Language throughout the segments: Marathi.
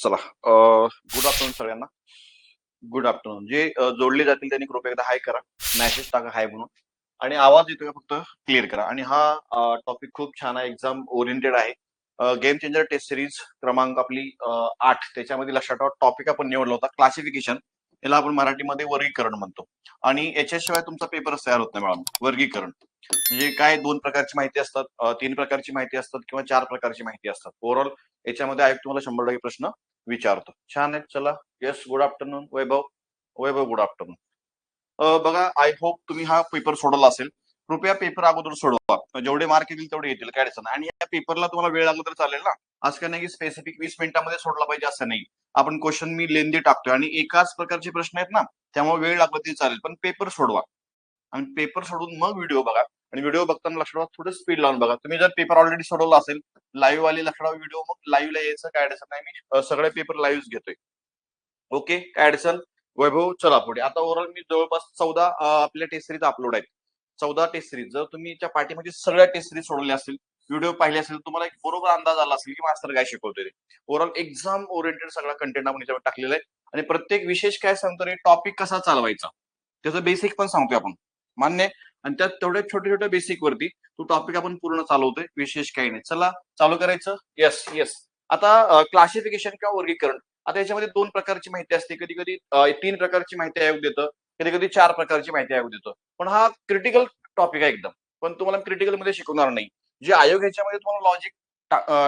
चला गुड आफ्टरनून सगळ्यांना. Good afternoon. जे जोडले जातील त्यांनी कृपया एकदा हाय करा, मेसेज टाका हाय म्हणून, आणि आवाज येतोय का फक्त क्लिअर करा. आणि हा टॉपिक खूप छान आहे, एक्झाम ओरिएंटेड आहे. गेम चेंजर टेस्ट सिरीज क्रमांक आपली 8. त्याच्यामध्ये लक्षात ठेवा टॉपिक आपण निवडला होता क्लासिफिकेशन. याला आपण मराठीमध्ये वर्गीकरण म्हणतो. आणि याच्याशिवाय तुमचा पेपर तयार होत नाही मॅडम. वर्गीकरण म्हणजे काय, 2 प्रकारची माहिती असतात, 3 प्रकारची माहिती असतात किंवा 4 प्रकारची माहिती असतात. ओव्हरऑल याच्यामध्ये आयोग तुम्हाला 100% प्रश्न विचारतो. छान आहे. चला, येस, गुड आफ्टरनून वैभव. वैभव, गुड आफ्टरनून. बघा, आय होप तुम्ही हा पेपर सोडवला असेल. कृपया पेपर अगोदर सोडवा, जेवढे मार्क येतील तेवढे येतील, काय अडचण नाही. आणि या पेपरला तुम्हाला वेळ लागला तर चालेल ना. असं काय नाही की स्पेसिफिक 20 मिनिटांमध्ये सोडला पाहिजे असं नाही. आपण क्वेश्चन मी लेंदी टाकतोय आणि एकाच प्रकारचे प्रश्न आहेत ना, त्यामुळे वेळ लागला तरी चालेल, पण पेपर सोडवा. आणि पेपर सोडून मग व्हिडिओ बघा. आणि व्हिडिओ बघताना लक्षात थोडं स्पीड लावून बघा. तुम्ही जर पेपर ऑलरेडी सोडवला असेल, लाईव्ह आले लक्षात व्हिडिओ, मग लाईव्हला यायचं, काय अडचण नाही. मी सगळे पेपर लाईव्ह घेतोय. ओके, काय अडचण. वैभव, चला पुढे. आता ओव्हरऑल मी जवळपास 14 आपल्या टेस्ट सिरीज अपलोड आहेत. 14 टेस्ट सिरीज. जर तुम्ही त्या पाठीमध्ये सगळ्या टेस्ट सिरीज सोडवल्या असतील, व्हिडिओ पाहिले असेल, तुम्हाला एक बरोबर अंदाज आला असेल की मास्टर काय शिकवतोय ते. ओव्हरऑल एक्झाम ओरिएंटेड सगळा कंटेंट आपण याच्यावर टाकलेला आहे. आणि प्रत्येक विशेष काय सांगतो रे, टॉपिक कसा चालवायचा त्याचं बेसिक पण सांगतोय आपण. मान्य. आणि त्यात तेवढ्या छोट्या छोट्या बेसिक वरती तो टॉपिक आपण पूर्ण चालवतोय, विशेष काही नाही. चला चालू करायचं. Yes yes. आता क्लासिफिकेशन किंवा वर्गीकरण. आता याच्यामध्ये 2 प्रकारची माहिती असते, कधी कधी 3 प्रकारची माहिती आयोग देतं, कधी कधी 4 प्रकारची माहिती आयोग देतो. पण हा क्रिटिकल टॉपिक आहे एकदम. पण तुम्हाला क्रिटिकल मध्ये शिकवणार नाही. जे आयोग याच्यामध्ये तुम्हाला लॉजिक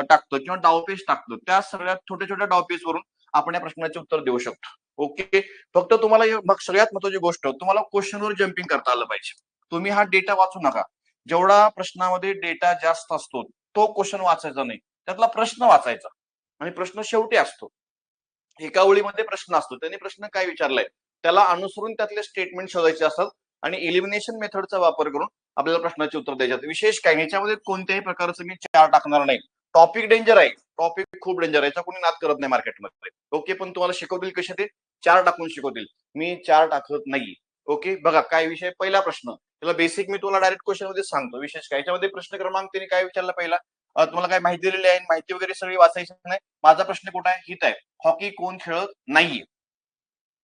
टाकतो किंवा डावपेच टाकतो, त्या सगळ्या छोट्या छोट्या डावपेच वरून आपण या प्रश्नाचे उत्तर देऊ शकतो. ओके. फक्त तुम्हाला मग सगळ्यात महत्वाची गोष्ट, तुम्हाला क्वेश्चनवर जम्पिंग करता आलं पाहिजे. तुम्ही हा डेटा वाचू नका. जेवढा प्रश्नामध्ये डेटा जास्त असतो तो क्वेश्चन वाचायचा नाही, त्यातला प्रश्न वाचायचा. आणि प्रश्न शेवटी असतो, एका ओळीमध्ये प्रश्न असतो. त्यांनी प्रश्न काय विचारलाय त्याला अनुसरून त्यातले स्टेटमेंट शोधायचे असतात. आणि एलिमिनेशन मेथडचा वापर करून आपल्याला प्रश्नाचे उत्तर द्यायचे. विशेष काय, याच्यामध्ये कोणत्याही प्रकारचं मी 4 टाकणार नाही. टॉपिक डेंजर आहे, टॉपिक खूप डेंजर आहे, याचा कोणी नाद करत नाही मार्केटमध्ये. ओके. पण तुम्हाला शिकवतील कसे ते 4 टाकून शिकवतील, मी 4 टाकत नाही. ओके. बघा काय विषय. पहिला प्रश्न, त्याला बेसिक मी तुम्हाला डायरेक्ट क्वेश्चन मध्ये सांगतो. विशेष काय, याच्यामध्ये प्रश्न क्रमांक त्यांनी काय विचारला पहिला, तुम्हाला काय माहिती दिलेली आहे, माहिती वगैरे सगळी वाचायची नाही. माझा प्रश्न कुठे आहे, हित आहे, हॉकी कोण खेळत नाहीये.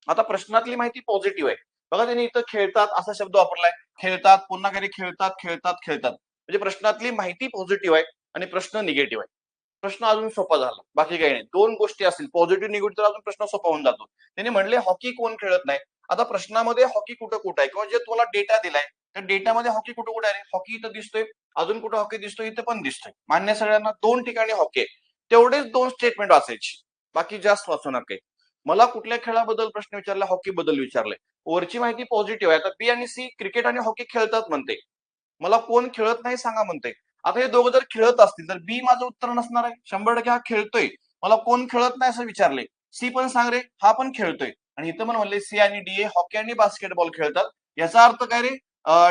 आता प्रश्नातली माहिती पॉझिटिव्ह आहे. बघा त्यांनी इथं खेळतात असा शब्द वापरलाय. खेळतात, पुन्हा काही खेळतात खेळतात खेळतात, म्हणजे प्रश्नातली माहिती पॉझिटिव्ह आहे आणि प्रश्न निगेटिव्ह आहे. प्रश्न अजून सोपा झाला, बाकी काही नाही. 2 गोष्टी असतील पॉझिटिव्ह निगेटिव्ह, तर अजून प्रश्न सोपा होऊन जातो. त्यांनी म्हणले हॉकी कोण खेळत नाही. आता प्रश्नामध्ये हॉकी कुठं कुठं आहे, किंवा जे तुम्हाला डेटा दिलाय त्या डेटामध्ये हॉकी कुठं कुठे आहे. हॉकी इथं दिसतोय, अजून कुठं हॉकी दिसतोय, इथं पण दिसतोय. मान्य सगळ्यांना. 2 ठिकाणी हॉकी आहे. तेवढेच 2 स्टेटमेंट वाचायची, बाकी जास्त वाचू नका. मला कुठल्या खेळाबद्दल प्रश्न विचारला, हॉकी बद्दल विचारलाय. वरची माहिती पॉझिटिव्ह आहे. आता बी आणि सी क्रिकेट आणि हॉकी खेळतात म्हणते, मला कोण खेळत नाही सांगा म्हणते. आता हे दोघं जर खेळत असतील तर बी माझं उत्तर नसणार आहे. 100% हा खेळतोय. मला कोण खेळत नाही असं विचारले, सी पण सांग रे, हा पण खेळतोय. आणि इथं पण म्हणले सी आणि डी हॉकी आणि बास्केटबॉल खेळतात. याचा अर्थ काय रे,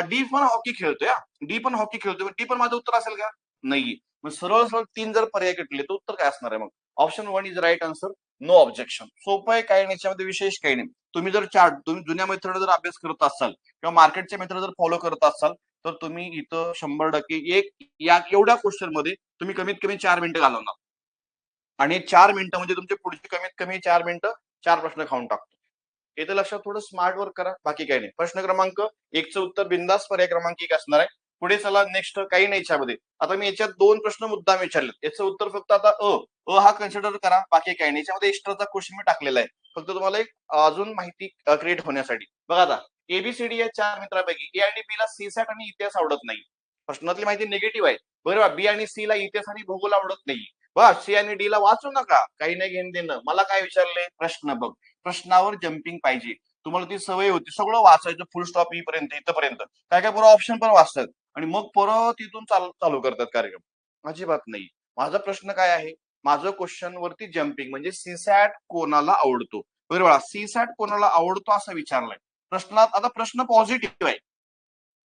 डी पण हॉकी खेळतोय. डी पण हॉकी खेळतोय, डी पण माझं उत्तर असेल का, नाही. मग सरळ सरळ 3 जर पर्याय घेतले तर उत्तर काय असणार आहे मग. Option 1 is right answer. No objection. सोपं आहे, काही नाही याच्यामध्ये विशेष काही नाही. तुम्ही जर तुम्ही जुन्या मेथड जर अभ्यास करत असाल किंवा मार्केटच्या मेथड जर फॉलो करत असाल, तर तुम्ही इथं 100% एक या एवढ्या क्वेश्चन मध्ये तुम्ही कमीत कमी 4 मिनिटं घालवणार. आणि 4 मिनिटं म्हणजे तुमचे पुढचे कमीत कमी 4 मिनिटं 4 प्रश्न खाऊन टाकतो. इथं लक्षात थोडं स्मार्ट वर्क करा, बाकी काही नाही. प्रश्न क्रमांक 1चं उत्तर बिंदास पर्याय क्रमांक 1 असणार आहे. पुढे चला, नेक्स्ट काही नाही याच्यामध्ये. आता मी याच्यात 2 प्रश्न मुद्दाम विचारले, याचं उत्तर फक्त आता हा कन्सिडर करा, बाकी काही नाही. याच्यामध्ये एक्स्ट्राचा क्वेश्चन मी टाकलेला आहे, फक्त तुम्हाला एक अजून माहिती क्रिएट होण्यासाठी. बघा आता, एबीसीडी या 4 मित्रांपैकी ए आणि बी ला सीसॅट आणि इतिहास आवडत नाही. प्रश्नातली माहिती निगेटिव्ह आहे. बरोबर. बी आणि सी ला इतिहास आणि भूगोल आवडत नाही. बस सी आणि डी ला वाचू नका, काही नाही घेणं देणं. मला काय विचारले, प्रश्न बघ. प्रश्नावर जम्पिंग पाहिजे. तुम्हाला ती सवय होती सगळं वाचायचं, फुल स्टॉप येईपर्यंत, इथपर्यंत. काय काय पुरा ऑप्शन पण वाचतात आणि मग परत तिथून चालू करतात कार्यक्रम. अजिबात नाही. माझा प्रश्न काय आहे, माझं क्वेश्चन वरती जम्पिंग म्हणजे सीसॅट कोणाला आवडतो. बरोबर. सीसॅट कोणाला आवडतो असं विचारलंय प्रश्नात. आता प्रश्न पॉझिटिव्ह आहे,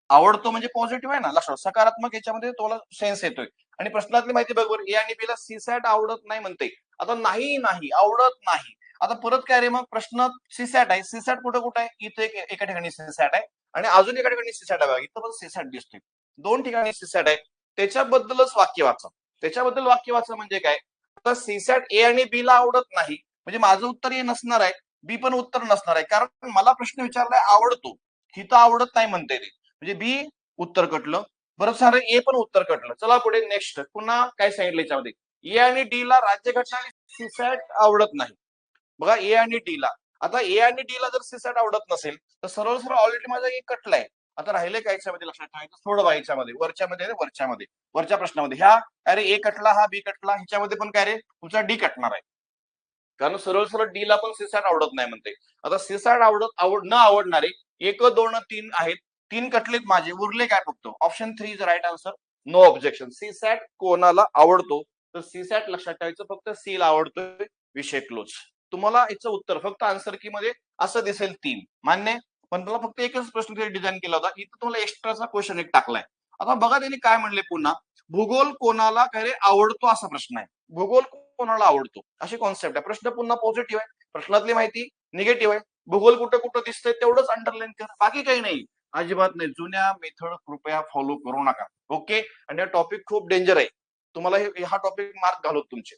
आवडतो म्हणजे पॉझिटिव्ह आहे ना, लक्षात सकारात्मक, याच्यामध्ये तुम्हाला सेन्स येतोय. आणि प्रश्नातली माहिती बरोबर, ए आणि बी ला सीसॅट आवडत नाही म्हणते. आता नाही नाही आवडत नाही. आता परत काय रे, मग प्रश्न सीसॅट आहे, सीसॅट कुठं कुठं आहे, इथे एका ठिकाणी सीसॅट आहे आणि अजून एका ठिकाणी सीसॅट आहे. बघा इथं पण सीसॅट दिसतोय, 2 ठिकाणी सीसॅट आहे. त्याच्याबद्दलच वाक्य वाचा. त्याच्याबद्दल वाक्य वाचा म्हणजे काय, आता सीसॅट ए आणि बी ला आवडत नाही म्हणजे माझं उत्तर ए नसणार आहे, बी पण उत्तर नसणार आहे, कारण मला प्रश्न विचारलाय आवडतो, हिथं आवडत नाही म्हणते ते, म्हणजे बी उत्तर कटलं. बरं सारं ए पण उत्तर कटलं. चला पुढे नेक्स्ट पुन्हा काय सांगितलं याच्यामध्ये, ए आणि डी ला राज्यघटना आणि सीसॅट आवडत नाही. बघा ए आणि डी ला, आता ए आणि डी ला जर सीसॅट आवडत नसेल तर सरळ सरळ ऑलरेडी माझा ए कटलाय. आता राहिले काय याच्यामध्ये लक्षात ठेवायचं, थोडं व्हायच्यामध्ये वरच्यामध्ये वरच्या प्रश्नामध्ये ह्या अरे ए कटला हा बी कटला, ह्याच्यामध्ये पण काय रे तुमचा डी कटणार आहे, कारण सरळ सरळ डी ला पण सीसॅट आवडत नाही म्हणते. आता सीसॅट न आवडणारे 1 2 3 आहेत, 3 कटलेत माझे, उरले काय फक्त option 3 is right answer, no objection. CSAT कोणाला आवडतो तर सीसॅट लक्षात ठेवायचं फक्त सी ला आवडतोय, विषय क्लोज. तुम्हाला याचं उत्तर फक्त आन्सर की मध्ये असं दिसेल 3, मान्य. पण तुला फक्त एकच प्रश्न डिझाईन केला होता, इथं तुम्हाला एक्स्ट्राचा क्वेश्चन एक टाकलाय. आता बघा त्यांनी काय म्हणले पुन्हा, भूगोल कोणाला काय रे आवडतो असा प्रश्न आहे. भूगोल कोणाला आवडतो अशी कॉन्सेप्ट आहे. प्रश्न पुन्हा पॉझिटिव्ह आहे, प्रश्नातली माहिती निगेटिव्ह आहे. भूगोल कुठं कुठं दिसतंय तेवढंच अंडरलाईन कर, बाकी काही नाही, अजिबात नाही. जुन्या मेथड कृपया फॉलो करू नका. ओके. आणि हा टॉपिक खूप डेंजर आहे, तुम्हाला हा टॉपिक मार्क घालवतो तुमचे,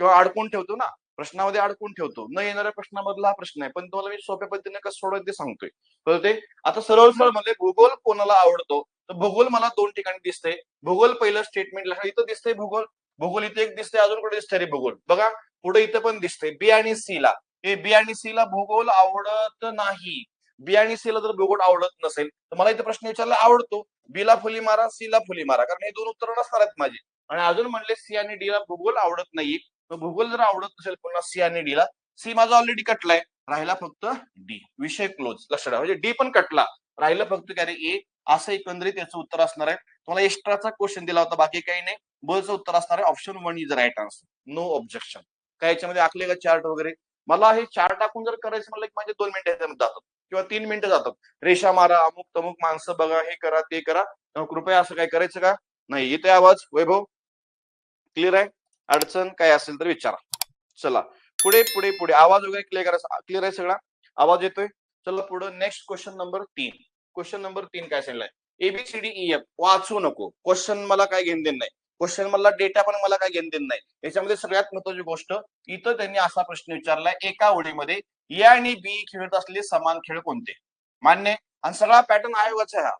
किंवा अडकून ठेवतो ना प्रश्नामध्ये, अडकून ठेवतो. न येणाऱ्या प्रश्नामधला हा प्रश्न आहे, पण तुम्हाला मी सोप्या पद्धतीने कसं सोडवायचं ते सांगतोय, कळते. आता सरळ सरळ म्हणजे भूगोल कोणाला आवडतो तर भूगोल मला 2 ठिकाणी दिसतंय. भूगोल पहिलं स्टेटमेंट इथं दिसतंय भूगोल, भूगोल इथे एक दिसतंय, अजून कुठे दिसतंय रे भूगोल, बघा पुढे इथं पण दिसतंय बी आणि सी ला. हे बी आणि सी ला भूगोल आवडत नाही. बी आणि सी ला जर भूगोल आवडत नसेल तर मला इथे प्रश्न विचारला आवडतो, बी ला फुली मारा, सी ला फुली मारा, कारण हे 2 उत्तर नसणार आहेत माझे. आणि अजून म्हणले सी आणि डी ला भूगोल आवडत नाही, भूगोल जर आवडत नसेल पुन्हा सी आणि डी ला, सी माझा ऑलरेडी कटलाय, राहिला फक्त डी, विषय क्लोज. लक्षात ठेवा, म्हणजे डी पण कटला, राहिलं फक्त काय रे ए. असं एकंदरीत याचं उत्तर असणार आहे. तुम्हाला एक्स्ट्राचा क्वेश्चन दिला होता, बाकी काही नाही. बचं उत्तर असणार आहे option 1 is right answer, no objection. काय याच्यामध्ये आखले का चार्ट वगैरे, मला हे चार्ट टाकून जर करायचं म्हणलं की माझे 2 मिनिटं जातात किंवा 3 मिनिटं जातात. रेषा मारा, अमुक तमुक माणसं बघा, हे करा ते करा, कृपया असं काय करायचं का नाही. येते आवाज वैभव, क्लिअर आहे? अडचण काय असेल तर विचारा. चला पुढे पुढे पुढे, आवाज वगैरे क्लिअर आहे सगळा, आवाज येतोय. चला पुढे next question number 3. Question number 3 काय सांगितलंय, ABCDEF वाचू नको, क्वेश्चन मला काय घेणं देणं नाही, क्वेश्चन मला डेटा पण मला काय घेणं देणं नाही. याच्यामध्ये सगळ्यात महत्वाची गोष्ट, इथं त्यांनी असा प्रश्न विचारलाय एका ओळीमध्ये, ए आणि बी खेळत असलेले समान खेळ कोणते, मान्य. आणि सगळा पॅटर्न आयोगाचा आहे हा,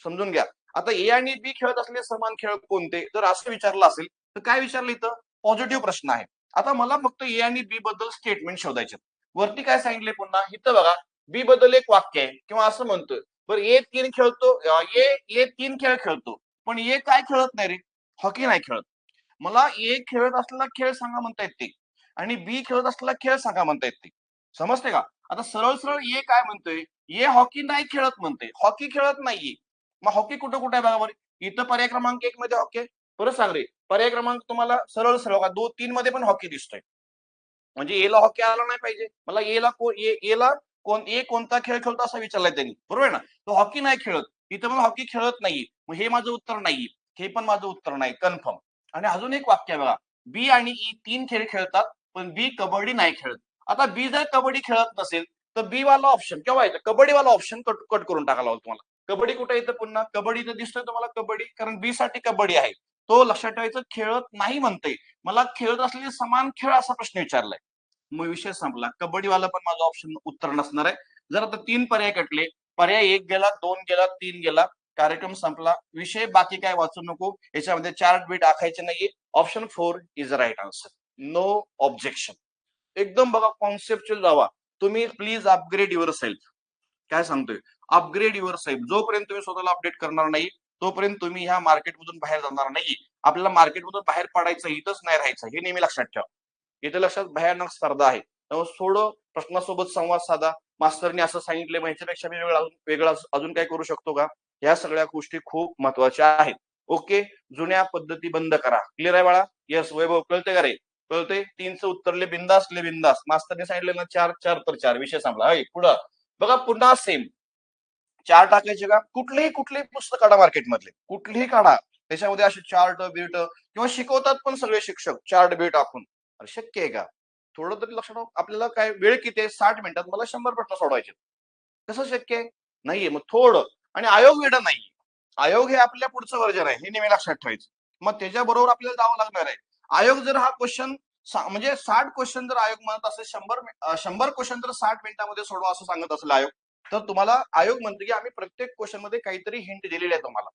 समजून घ्या. आता ए आणि बी खेळत असलेले समान खेळ कोणते जर असं विचारलं असेल तर काय विचारलं, इथं पॉझिटिव्ह प्रश्न आहे. आता मला फक्त ए आणि बी बद्दल स्टेटमेंट शोधायचे. वरती काय सांगितले पुन्हा, इथं बघा बी बद्दल एक वाक्य आहे किंवा असं म्हणतोय, बरं ए 3 खेळतो, ए 3 खेळ खेळतो, पण ए काय खेळत नाही रे, हॉकी नाही खेळत. मला ए खेळत असलेला खेळ सांगा म्हणता येते आणि बी खेळत असलेला खेळ सांगा म्हणता येते, समजते का. आता सरळ सरळ ए काय म्हणतोय, ए हॉकी नाही खेळत म्हणते, हॉकी खेळत नाहीये. मग हॉकी कुठं कुठे आहे बघा बरं, इथं पर्याय क्रमांक 1 मध्ये हॉकी. परत सांग रे, पर्याय क्रमांक तुम्हाला सरळ सरळ का 2 3 मध्ये पण हॉकी दिसतोय, म्हणजे एला हॉकी आला नाही पाहिजे. मला एला कोणता खेळ खेळतो असं विचारलाय त्यांनी, बरोबर आहे ना. तो हॉकी नाही खेळत, इथं पण हॉकी खेळत नाहीये, मग हे माझं उत्तर नाहीये, हे पण माझं उत्तर नाही, कन्फर्म. आणि अजून एक वाक्य बघा, बी आणि ई 3 खेळ खेळतात पण बी कबड्डी नाही खेळत. आता बी जर कबड्डी खेळत नसेल तर बी वाला ऑप्शन केव्हा येतं, कबड्डी वाला ऑप्शन कट करून टाकायला हवं तुम्हाला. कबड्डी कुठे येतं पुन्हा, कबड्डी तर दिसतोय तुम्हाला कबड्डी, कारण बी साठी कबड्डी आहे, तो लक्षात ठेवायचं खेळत नाही म्हणतोय. मला खेळत असलेले समान खेळ असा प्रश्न विचारलाय, मग विषय संपला. कबड्डीवाला पण माझं ऑप्शन उत्तर नसणार आहे. जर आता 3 पर्याय कटले, पर्याय 1 गेला, 2 गेला, 3 गेला, कार्यक्रम संपला, विषय. बाकी काय वाचू नको, याच्यामध्ये चार्ट बीट आखायचे नाहीये. Option 4 is right answer, no objection. एकदम बघा कॉन्सेप्च्युअल जावा तुम्ही, प्लीज अपग्रेड युअर सेल्फ. काय सांगतोय, अपग्रेड युअर सेल्फ. जोपर्यंत तुम्ही स्वतःला अपडेट करणार नाही तोपर्यंत तुम्ही ह्या मार्केटमधून बाहेर जाणार नाही. आपल्याला मार्केटमधून बाहेर पडायचं, इथंच नाही राहायचं, हे नेहमी लक्षात ठेवा. इथे लक्षात भयानक स्पर्धा आहे, त्यामुळे थोडं प्रश्नासोबत संवाद साधा. मास्तरने असं सांगितलं, ह्याच्यापेक्षा मी वेगळा अजून काय करू शकतो का, ह्या सगळ्या गोष्टी खूप महत्वाच्या आहेत. ओके, जुन्या पद्धती बंद करा. क्लिअर आहे बाळा? यस वैभव, कळते का रे? कळते. 3चं उत्तरले बिंदास ले बिंदास, मास्तरने सांगितलं ना 4 4 तर 4, विषय संपला. पुढं बघा पुन्हा सेम चार टाकायचे का, कुठलेही पुस्तक काढा मार्केटमधले, कुठलीही काढा, त्याच्यामध्ये असे चार्ट बीट किंवा शिकवतात पण सगळे शिक्षक चार्ट बीट टाकून. अरे शक्य आहे का, थोडं तरी लक्षात. आपल्याला काय वेळ किती आहे, 60 मिनिटात मला 100 प्रश्न सोडवायचे, कसं शक्य आहे, नाहीये. मग थोडं, आणि आयोग वेळ नाही, आयोग हे आपल्या पुढचं वर्जन आहे, हे नेहमी लक्षात ठेवायचं. मग त्याच्याबरोबर आपल्याला जावं लागणार आहे. आयोग जर हा क्वेश्चन म्हणजे 60 क्वेश्चन जर आयोग म्हणत असेल 100 क्वेश्चन जर 60 मिनिटांमध्ये सोडवा असं सांगत असेल आयोग, तर तुम्हाला आयोग म्हणतो की आम्ही प्रत्येक क्वेश्चन मध्ये काहीतरी हिंट दिलेली आहे तुम्हाला.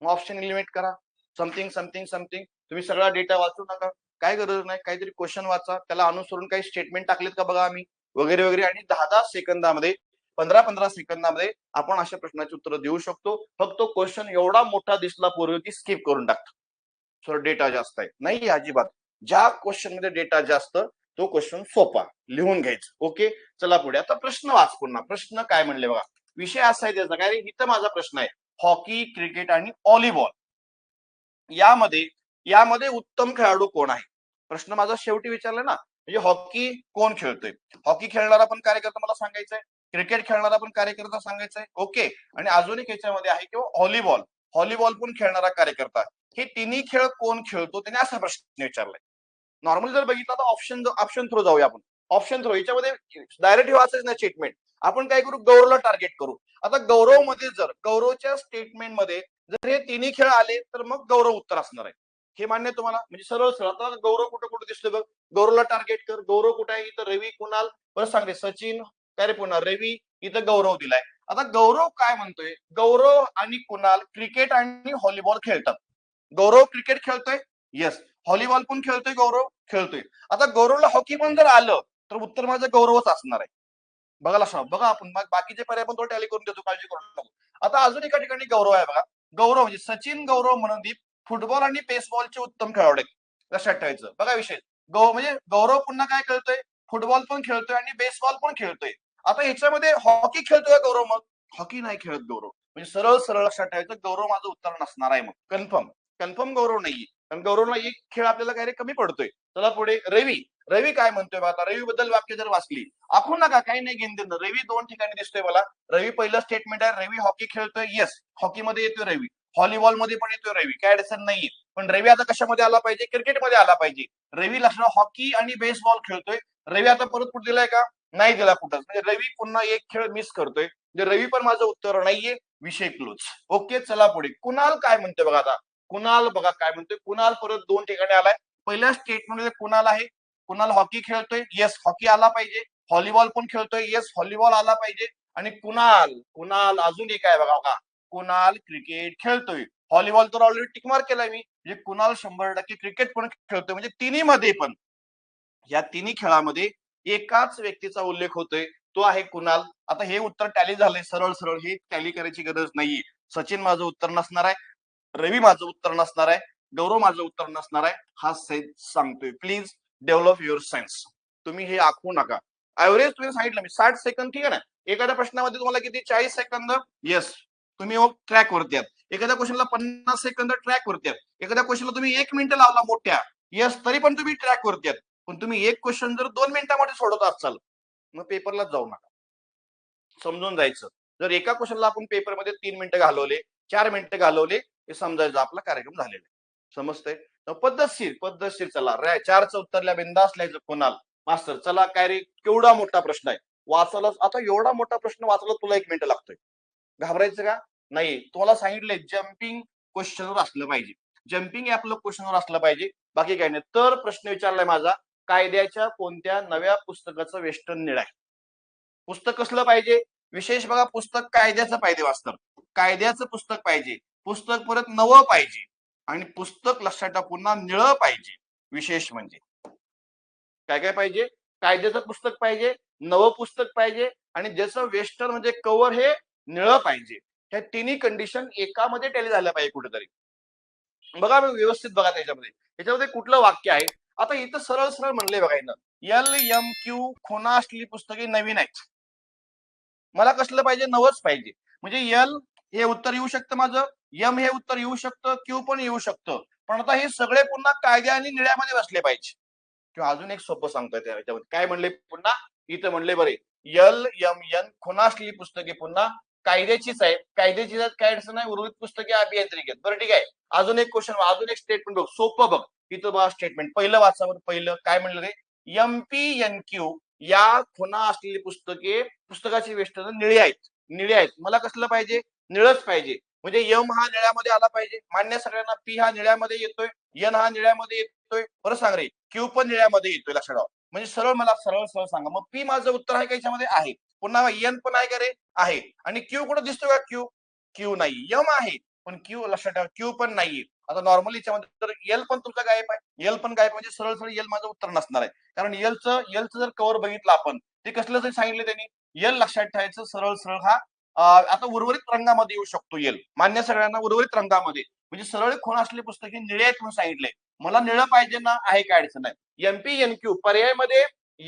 मग ऑप्शन एलिमिनेट करा, समथिंग समथिंग समथिंग. तुम्ही सगळा डेटा वाचू नका, काय गरज नाही. काहीतरी क्वेश्चन वाचा, त्याला अनुसरून काही स्टेटमेंट टाकलेत का बघा आम्ही, वगैरे वगैरे. आणि 10-10 सेकंदामध्ये, 15-15 सेकंदामध्ये आपण अशा प्रश्नाची उत्तर देऊ शकतो. फक्त क्वेश्चन एवढा मोठा दिसला पूर्वी की स्किप करून टाकतो, सर डेटा जास्त आहे. नाही अजिबात, ज्या क्वेश्चन मध्ये डेटा जास्त तो क्वेश्चन सोपा लिहून घ्यायचा. ओके, चला पुढे. आता प्रश्न वाच पुन्हा. प्रश्न काय म्हणले बघा, विषय असा आहे त्याचा, काय इथं माझा प्रश्न आहे, हॉकी, क्रिकेट आणि व्हॉलीबॉल यामध्ये उत्तम खेळाडू कोण आहे. प्रश्न माझा शेवटी विचारला ना, म्हणजे हॉकी कोण खेळतोय, हॉकी खेळणारा पण कार्यकर्ता मला सांगायचंय, क्रिकेट खेळणारा पण कार्यकर्ता सांगायचंय. ओके, आणि अजून एक याच्यामध्ये आहे किंवा व्हॉलीबॉल, व्हॉलीबॉल पण खेळणारा कार्यकर्ता. हे तिन्ही खेळ कोण खेळतो त्याने असा प्रश्न विचारलाय. नॉर्मली जर बघितलं तर ऑप्शन थ्रू जाऊया आपण. ऑप्शन थ्रू याच्यामध्ये डायरेक्ट वाचायच नाही स्टेटमेंट. आपण काय करू, गौरवला टार्गेट करू. आता गौरव मध्ये जर गौरवच्या स्टेटमेंट मध्ये जर हे तिन्ही खेळ आले तर मग गौरव उत्तर असणार आहे. हे मान्य तुम्हाला, म्हणजे सरळ सरळ. आता गौरव कुठं कुठं दिसतोय बघ, गौरवला टार्गेट कर. गौरव कुठे आहे, इथं रवी, कुणाल, परत सांगते सचिन, काय रे पुन्हा रवी, इथं गौरव दिलाय. आता गौरव काय म्हणतोय, गौरव आणि कुणाल क्रिकेट आणि व्हॉलीबॉल खेळतात. गौरव क्रिकेट खेळतोय, येस. व्हॉलीबॉल पण खेळतोय, गौरव खेळतोय. आता गौरवला हॉकी पण जर आलं तर उत्तर माझं गौरवच असणार आहे. बघा लक्षात, बघा आपण मग बाकीचे पर्याय पण थोडं टॅली करून देतो, काळजी करू नको. आता अजून एका ठिकाणी गौरव आहे बघा, गौरव म्हणजे सचिन, गौरव, मनदीप फुटबॉल आणि बेसबॉलचे उत्तम खेळाडू आहेत. लक्षात ठेवायचं. बघा विषय, म्हणजे गौरव पुन्हा काय खेळतोय, फुटबॉल पण खेळतोय आणि बेसबॉल पण खेळतोय. आता ह्याच्यामध्ये हॉकी खेळतोय गौरव, मग हॉकी नाही खेळत गौरव. म्हणजे सरळ सरळ लक्षात ठेवायचं, गौरव माझं उत्तर नसणार आहे. मग कन्फर्म कन्फर्म गौरव नाहीये, कारण गौरवला एक खेळ आपल्याला काय रे कमी पडतोय. चला पुढे. रवी, रवी काय म्हणतोय बघा. आता रवी बद्दल वाक्य जर वाचली, आखू नका, काही नाही घेऊन देणं. रवी दोन ठिकाणी दिसतोय मला. रवी पहिलं स्टेटमेंट आहे, रवी हॉकी खेळतोय, येस हॉकीमध्ये येतोय रवी, व्हॉलीबॉल मध्ये पण येतोय रवी, काय अडचण नाहीये. पण रवी आता कशामध्ये आला पाहिजे, क्रिकेटमध्ये आला पाहिजे. रवी लक्षणं हॉकी आणि बेसबॉल खेळतोय. रवी आता परत कुठे दिलाय का, नाही दिला कुठंच. म्हणजे रवी पुन्हा एक खेळ मिस करतोय, म्हणजे रवी पण माझं उत्तर नाहीये. विषय क्लोज. ओके, चला पुढे. कुणाल काय म्हणतोय बघा. आता कुणाल बघा काय म्हणतोय. कुणाल परत दोन ठिकाणी आलाय. पहिल्या स्टेटमेंटमध्ये कुणाल आहे, कुणाल हॉकी खेळतोय, येस हॉकी आला पाहिजे. व्हॉलीबॉल पण खेळतोय, येस व्हॉलीबॉल आला पाहिजे. आणि कुणाल, कुणाल अजून एक आहे बघा का, कुणाल क्रिकेट खेळतोय. व्हॉलीबॉल तर ऑलरेडी टिकमार्क केलाय मी, म्हणजे कुणाल 100% क्रिकेट पण खेळतोय. म्हणजे तिन्ही मध्ये पण, या तिन्ही खेळामध्ये एकाच व्यक्तीचा उल्लेख होतोय, तो आहे कुणाल. आता हे उत्तर टॅली झालंय सरळ सरळ, हे टॅली करायची गरज नाहीये. सचिन माझं उत्तर नसणार आहे, रवी माझं उत्तर नसणार आहे, गौरव माझं उत्तर नसणार आहे. हा सांगतोय. Please develop your sense. तुम्ही हे आखवू नका. ऍव्हरेज तुम्ही सांगितलं मी 60 सेकंद, ठीक आहे ना. एखाद्या प्रश्नामध्ये तुम्हाला किती, 40 सेकंद, येस तुम्ही ट्रॅक वरती आहात. एखाद्या क्वेश्चनला 50 सेकंद ट्रॅक वरती आहात. एखाद्या क्वेश्चनला तुम्ही 1 मिनिट लावला मोठ्या, येस तरी पण तुम्ही ट्रॅक वरती आहात. पण तुम्ही एक क्वेश्चन जर 2 मिनिटांमध्ये सोडवत असाल, मग पेपरलाच जाऊ नका. समजून जायचं. जर एका क्वेश्चनला आपण पेपरमध्ये 3 मिनिटं घालवले, 4 मिनिटं घालवले, हे समजायचं आपला कार्यक्रम झालेला आहे. समजतंय. पद्धतशीर पद्धतशीर चला. 4चं उत्तरला बिंदास लिहायचं. कोणाल मास्तर, चला काय रे, केवढा मोठा प्रश्न आहे वाचायला. आता एवढा मोठा प्रश्न वाचायला तुला 1 मिनिट लागतोय, घाबरायचं का नाही. तुम्हाला सांगितलंय जम्पिंग क्वेश्चनवर असलं पाहिजे, जम्पिंग आपलं क्वेश्चनवर असलं पाहिजे, बाकी काही नाही. तर प्रश्न विचारलाय माझा, कायद्याच्या कोणत्या नव्या पुस्तकाचं वेस्टर्न निळ आहे. पुस्तक कसलं पाहिजे, विशेष बघा, पुस्तक कायद्याचं पाहिजे वाचतं, कायद्याचं पुस्तक पाहिजे. पुस्तक परत नवं पाहिजे, आणि पुस्तक लक्षात ठेवा पुन्हा निळं पाहिजे. विशेष म्हणजे काय काय पाहिजे, कायद्याचं पुस्तक पाहिजे, नवं पुस्तक पाहिजे, आणि ज्याचं वेस्टर्न म्हणजे कव्हर हे निळं पाहिजे. ह्या तिन्ही कंडिशन एकामध्ये टॅली झाल्या पाहिजे कुठेतरी. बघा व्यवस्थित बघा त्याच्यामध्ये कुठलं वाक्य आहे. आता इथं सरळ सरळ म्हणले बघा, LMQ खुणा असलेली पुस्तके नवीन आहेत. मला कसलं पाहिजे, नवच पाहिजे. म्हणजे एल हे उत्तर येऊ शकतं माझं, एम हे उत्तर येऊ शकतं, क्यू पण येऊ शकतं. पण आता हे सगळे पुन्हा कायद्या आणि निळ्यामध्ये बसले पाहिजे. किंवा अजून एक सोपं सांगतोय त्याच्यामध्ये काय म्हणले पुन्हा, इथं म्हणले बरे, LMN खुणा असलेली पुस्तके पुन्हा कायद्याचीच आहे, कायद्याची काय अडचण नाही. उर्वरित पुस्तके अभियांत्रिकी आहेत. बरं ठीक आहे. अजून एक क्वेश्चन, अजून एक स्टेटमेंट बघ, सोपं बघ. इथं बघा स्टेटमेंट पहिलं वाचावर. पहिलं काय म्हणलं रे, MPNQ या खुणा असलेली पुस्तके, पुस्तकाची वेस्टर्न निळी आहेत, निळी आहेत. मला कसलं पाहिजे, निळच पाहिजे. म्हणजे यम हा निळ्यामध्ये आला पाहिजे, मान्य सगळ्यांना. पी हा निळ्यामध्ये येतोय, एन हा निळ्यामध्ये येतोय, बरं सांग रे. क्यू पण निळ्यामध्ये येतोय, लक्षात ठेवा. म्हणजे सरळ मला सरळ सरळ सांगा, मग पी माझं उत्तर आहे का याच्यामध्ये? आहे. पुन्हा एन पण आहे का रे? आहे. आणि क्यू कुठं दिसतोय का? क्यू क्यू नाही. यम आहे पण क्यू, लक्षात ठेवा, क्यू पण नाहीये. आता नॉर्मली याच्यामध्ये तर एल पण तुमचा गायब आहे, एल पण गायब, म्हणजे सरळ सरळ एल माझं उत्तर नसणार आहे. कारण एलचं जर कव्हर बघितलं आपण, ते कसलं तरी सांगितलं त्यांनी, एल लक्षात ठेवायचं सरळ सरळ हा आता उर्वरित रंगामध्ये येऊ शकतो एल, मान्य सगळ्यांना. उर्वरित रंगामध्ये म्हणजे सरळ खूण असलेली पुस्तके निळे आहेत म्हणून सांगितले. मला निळं पाहिजे ना, आहे काय अडचण नाही. एमपी एन क्यू पर्यायमध्ये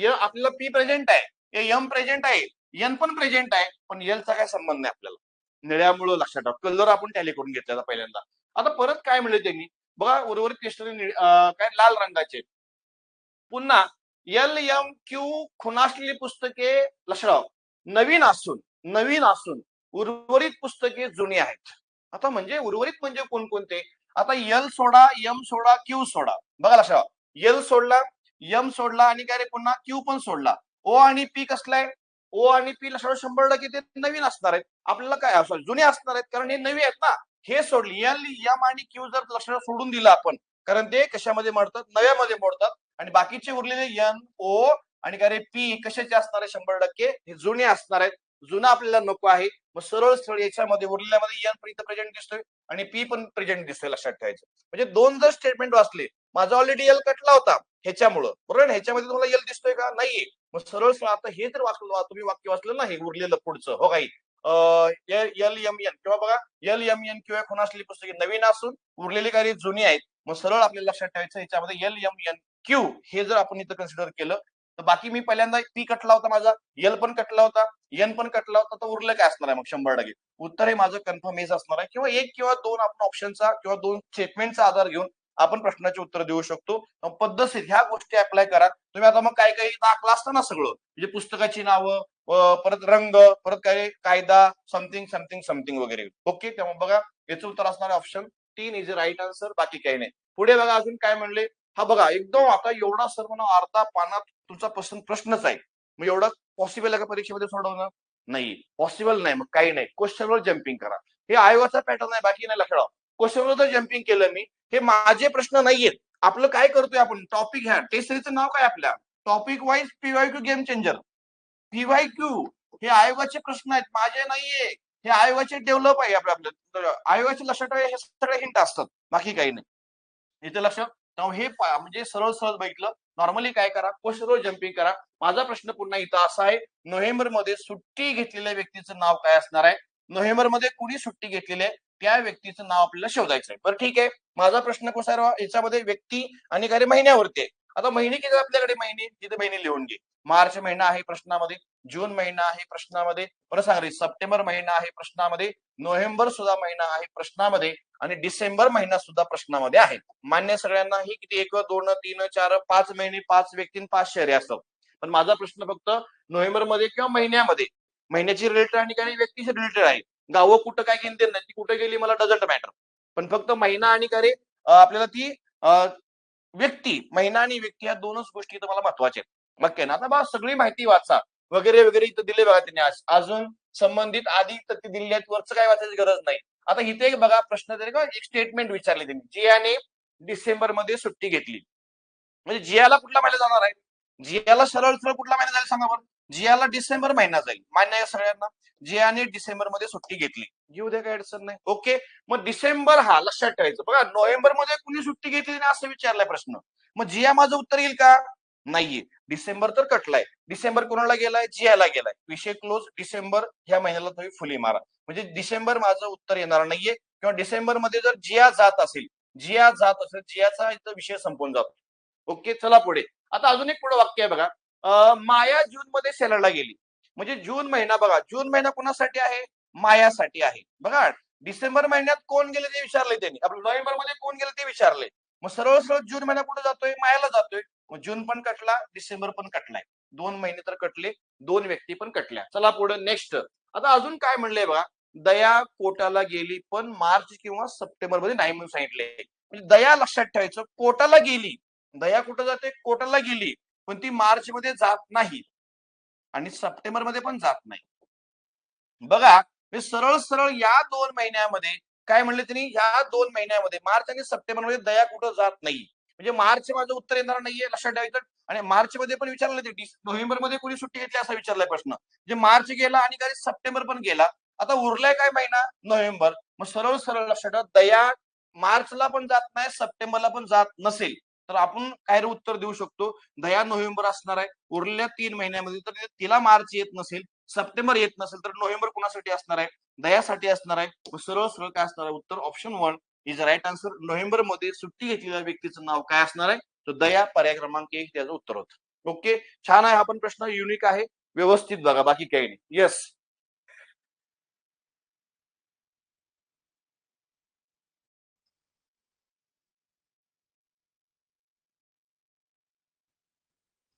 आपल्याला पी प्रेझेंट आहे, एम प्रेझेंट आहे, एन पण प्रेझेंट आहे, पण एलचा काय संबंध नाही आपल्याला निळ्यामुळं, लक्षात ठेवा. कलर आपण टॅली करून घेतलेला पहिल्यांदा. आता परत काय म्हणले त्यांनी बघा, उर्वरित क्वेश्चन काय लाल रंगाचे. पुन्हा एल एम क्यू खुणा असलेली पुस्तके, लक्षात नवीन असून उर्वरित पुस्तके जुनी आहेत. आता म्हणजे उर्वरित म्हणजे कोणकोणते? आता एल सोडा, एम सोडा, क्यू सोडा, बघा लक्षात. एल सोडला, एम सोडला, आणि काय रे पुन्हा क्यू पण सोडला. ओ आणि पी कसलाय? ओ आणि पी लक्षात 100% ते नवीन असणार आहेत. आपल्याला काय जुने असणार आहेत, कारण हे नवी आहेत ना. हे सोडली एल एम आणि क्यू जर लक्षात सोडून दिलं आपण, कारण ते कशामध्ये मोडतात? नव्यामध्ये मोडतात. आणि बाकीचे उरलेले एन ओ आणि काय रे पी कशाचे असणार आहे? 100% हे जुने असणार आहेत. जुना आपल्याला नको आहे, मग सरळ सरळ याच्यामध्ये उरलेल्यामध्ये एन पण इथं प्रेझेंट दिसतोय आणि पी पण प्रेझेंट दिसतोय, लक्षात ठेवायचं. म्हणजे दोन जर स्टेटमेंट वाचले, माझा ऑलरेडी एल कटला होता ह्याच्यामुळं, बरोबर. ह्याच्यामध्ये तुम्हाला एल दिसतोय का? नाहीये. मग सरळ सरळ आता हे जर वाचलं, तुम्ही वाक्य वाचलं ना, हे उरलेलं पुढचं, हो काही एल एम एन किंवा बघा एल एम एन किंवा खुणा असलेली पुस्तके नवीन असून उरलेली काही जुनी आहेत. मग सरळ आपल्याला लक्षात ठेवायचं ह्याच्यामध्ये एल एम एन क्यू हे जर आपण इथं कन्सिडर केलं, तर बाकी मी पहिल्यांदा पी कटला होता माझा, एल पण कटला होता, एन पण कटला होता, तर उरलं काय असणार आहे मग? 100% उत्तर हे माझं कन्फर्म हेच असणार आहे. किंवा एक किंवा दोन आपण ऑप्शनचा किंवा दोन स्टेटमेंटचा आधार घेऊन आपण प्रश्नाचे उत्तर देऊ शकतो. पद्धतशीर ह्या गोष्टी अप्लाय करा तुम्ही. आता मग काही काही दाखला असतं ना सगळं, म्हणजे पुस्तकाची नावं, परत रंग, परत काय कायदा, समथिंग समथिंग समथिंग वगैरे. ओके, तेव्हा बघा याचं उत्तर असणार आहे ऑप्शन 3 इज राईट आन्सर, बाकी काही नाही. पुढे बघा अजून काय म्हणले. हा बघा, एकदम आता एवढा सर्व ना अर्धा पानात तुमचा प्रश्नच आहे. मग एवढा पॉसिबल आहे का परीक्षेमध्ये सोडवणं? नाही, पॉसिबल नाही. मग काही नाही, क्वेश्चनवर जम्पिंग करा. हे आयोगाचा पॅटर्न आहे, बाकी नाही. लक्षात, क्वेश्चनवर जर जम्पिंग केलं मी, हे माझे प्रश्न नाहीयेत. आपलं काय करतोय आपण, टॉपिक घ्या. टेस्ट सिरीजचं नाव काय आपल्या? Topic wise PYQ game changer. PYQ हे आयोगाचे प्रश्न आहेत, माझे नाहीये. हे आयोगाचे डेव्हलप आहे. आपल्या आयोगाचे लक्षात ठेवा, हे सगळे हिंट असतात, बाकी काही नाही. इथे लक्षात हे म्हणजे सरळ सरळ बघितलं. नॉर्मली काय करा, क्वेश्चनवर जम्पिंग करा. माझा प्रश्न पुन्हा इथं असा आहे, नोव्हेंबर मध्ये सुट्टी घेतलेल्या व्यक्तीचं नाव काय असणार आहे? नोव्हेंबर मध्ये कुणी सुट्टी घेतलेली आहे त्या व्यक्तीचं नाव आपल्याला शोधायचं आहे. बरं ठीक आहे, माझा प्रश्न कसा आहे याच्यामध्ये? व्यक्ती आणि काही महिन्यावरती आहे. आता महिने किती आपल्याकडे? महिने तिथे महिने लिहून घे. मार्च महिना आहे प्रश्नामध्ये, जून महिना आहे प्रश्नामध्ये, बरं सांग रे, सप्टेंबर महिना आहे प्रश्नामध्ये, नोव्हेंबर सुद्धा महिना आहे प्रश्नामध्ये, आणि डिसेंबर महिना सुद्धा प्रश्नामध्ये आहे. मान्य सगळ्यांना? ही किती? 1 2 3 4 5 महिने, 5 व्यक्ती, 5 शहरे असतात. पण माझा प्रश्न फक्त नोव्हेंबर मध्ये किंवा महिन्यामध्ये, महिन्याची रिलेटेड आणि काही व्यक्तीशी रिलेटेड आहे. गावं कुठं काय घेणते नाही, ती कुठे गेली मला डझंट मॅटर. पण फक्त महिना आणि काय आपल्याला ती व्यक्ती, महिना आणि व्यक्ती ह्या दोनच गोष्टी इथं मला महत्वाच्या आहेत. मग काय ना, आता बा सगळी माहिती वाचा वगैरे वगैरे इथं दिले बघा त्यांनी. अजून संबंधित आधी तर ती दिली आहेत, वरचं काय वाचायची गरज नाही. आता इथे एक बघा प्रश्न तरी का, एक स्टेटमेंट विचारले त्यांनी, जियाने डिसेंबर मध्ये सुट्टी घेतली. म्हणजे जियाला कुठला महिना जाणार आहे? जियाला सरळ सरळ कुठला महिना जाईल सांगा बरं? जियाला डिसेंबर महिना जाईल, मान्य आहे सगळ्यांना. जियाने डिसेंबर मध्ये सुट्टी घेतली, घेऊ दे, काय अडचण नाही. ओके, मग डिसेंबर हा लक्षात ठेवायचं. बघा, नोव्हेंबर मध्ये कुणी सुट्टी घेतली नाही असं विचारलाय प्रश्न. मग जिया माझं उत्तर येईल का? नाहीये. डिसेंबर तर कटलाय. डिसेंबर कोणाला गेलाय? जियाला गेलाय. विषय क्लोज. डिसेंबर ह्या महिन्याला तुम्ही फुली मारा. म्हणजे डिसेंबर माझं उत्तर येणार नाहीये. किंवा डिसेंबर मध्ये जर जिया जात असेल, जियाचा इथं विषय संपून जातो. ओके, चला पुढे. आता अजून एक पुढे वाक्य आहे बघा, माया जून मध्ये सेलरला गेली. म्हणजे जून महिना बघा, जून महिना कोणासाठी आहे? मायासाठी आहे. बघा, डिसेंबर महिन्यात कोण गेले ते विचारले त्यांनी, आपलं नोव्हेंबर मध्ये कोण गेले ते विचारले. मग सरळ सरळ जून महिना कुठे जातोय? मायाला जातोय. मग जून पण कटला, डिसेंबर पण कटलाय. 2 महिने तर कटले, 2 व्यक्ती पण कटल्या. चला पुढे नेक्स्ट. आता अजून काय म्हणलंय बघा, दया कोटाला गेली पण मार्च किंवा सप्टेंबर मध्ये नाही म्हणून सांगितले. म्हणजे दया लक्षात ठेवायचं, कोटाला गेली. दया कुठं जाते? कोटाला गेली, पण ती मार्च मध्ये जात नाही आणि सप्टेंबर मध्ये पण जात नाही. बघा, सरळ सरळ या 2 महिन्यामध्ये काय म्हणले त्यांनी, ह्या 2 महिन्यामध्ये मार्च आणि सप्टेंबर मध्ये दया कुठं जात नाही. म्हणजे मार्च माझं उत्तर येणार नाहीये, लक्षात ठेवायचं. आणि मार्च मध्ये पण विचारलं ते, नोव्हेंबर मध्ये कोणी सुट्टी घेतली असा विचारलाय प्रश्न. म्हणजे मार्च गेला आणि काही सप्टेंबर पण गेला, आता उरलाय काय महिना, नोव्हेंबर. मग सरळ सरळ लक्षात ठेवा, दया मार्चला पण जात नाही, सप्टेंबरला पण जात नसेल तर आपण काय उत्तर देऊ शकतो, दया नोव्हेंबर असणार आहे. उरलेल्या 3 महिन्यामध्ये तर तिला मार्च येत नसेल, सप्टेंबर येत नसेल तर नोव्हेंबर कुणासाठी असणार आहे, दयासाठी असणार आहे. सरळ सरळ काय असणार आहे उत्तर, option 1 is right answer. November मध्ये सुट्टी घेतलेल्या व्यक्तीचं नाव काय असणार आहे, तर दया, पर्याय क्रमांक 1 त्याचं उत्तर होतं. ओके, छान आहे. हा पण प्रश्न युनिक आहे, व्यवस्थित बघा, बाकी काही नाही. येस.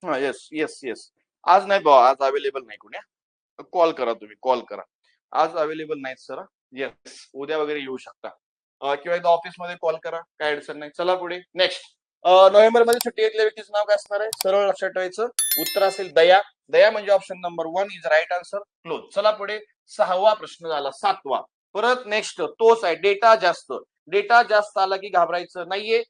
हा, येस येस येस. आज नाही बाबा, आज अवेलेबल नाही कोणी. कॉल करा, तुम्ही कॉल करा. आज अवेलेबल नाहीत सर. येस, उद्या वगैरे येऊ शकता. किंवा एकदा ऑफिसमध्ये कॉल करा, काय अडचण नाही. चला पुढे, नेक्स्ट. नोव्हेंबर मध्ये सुट्टी घेतलेल्या व्यक्तीचं नाव काय असणार आहे, सरळ लक्षात ठेवायचं. उत्तर असेल दया. दया म्हणजे option number 1 is right answer. Close. चला पुढे, 6वा प्रश्न झाला. 7वा. परत नेक्स्ट तोच आहे, डेटा जास्त. डेटा जास्त आला की घाबरायचं नाहीये.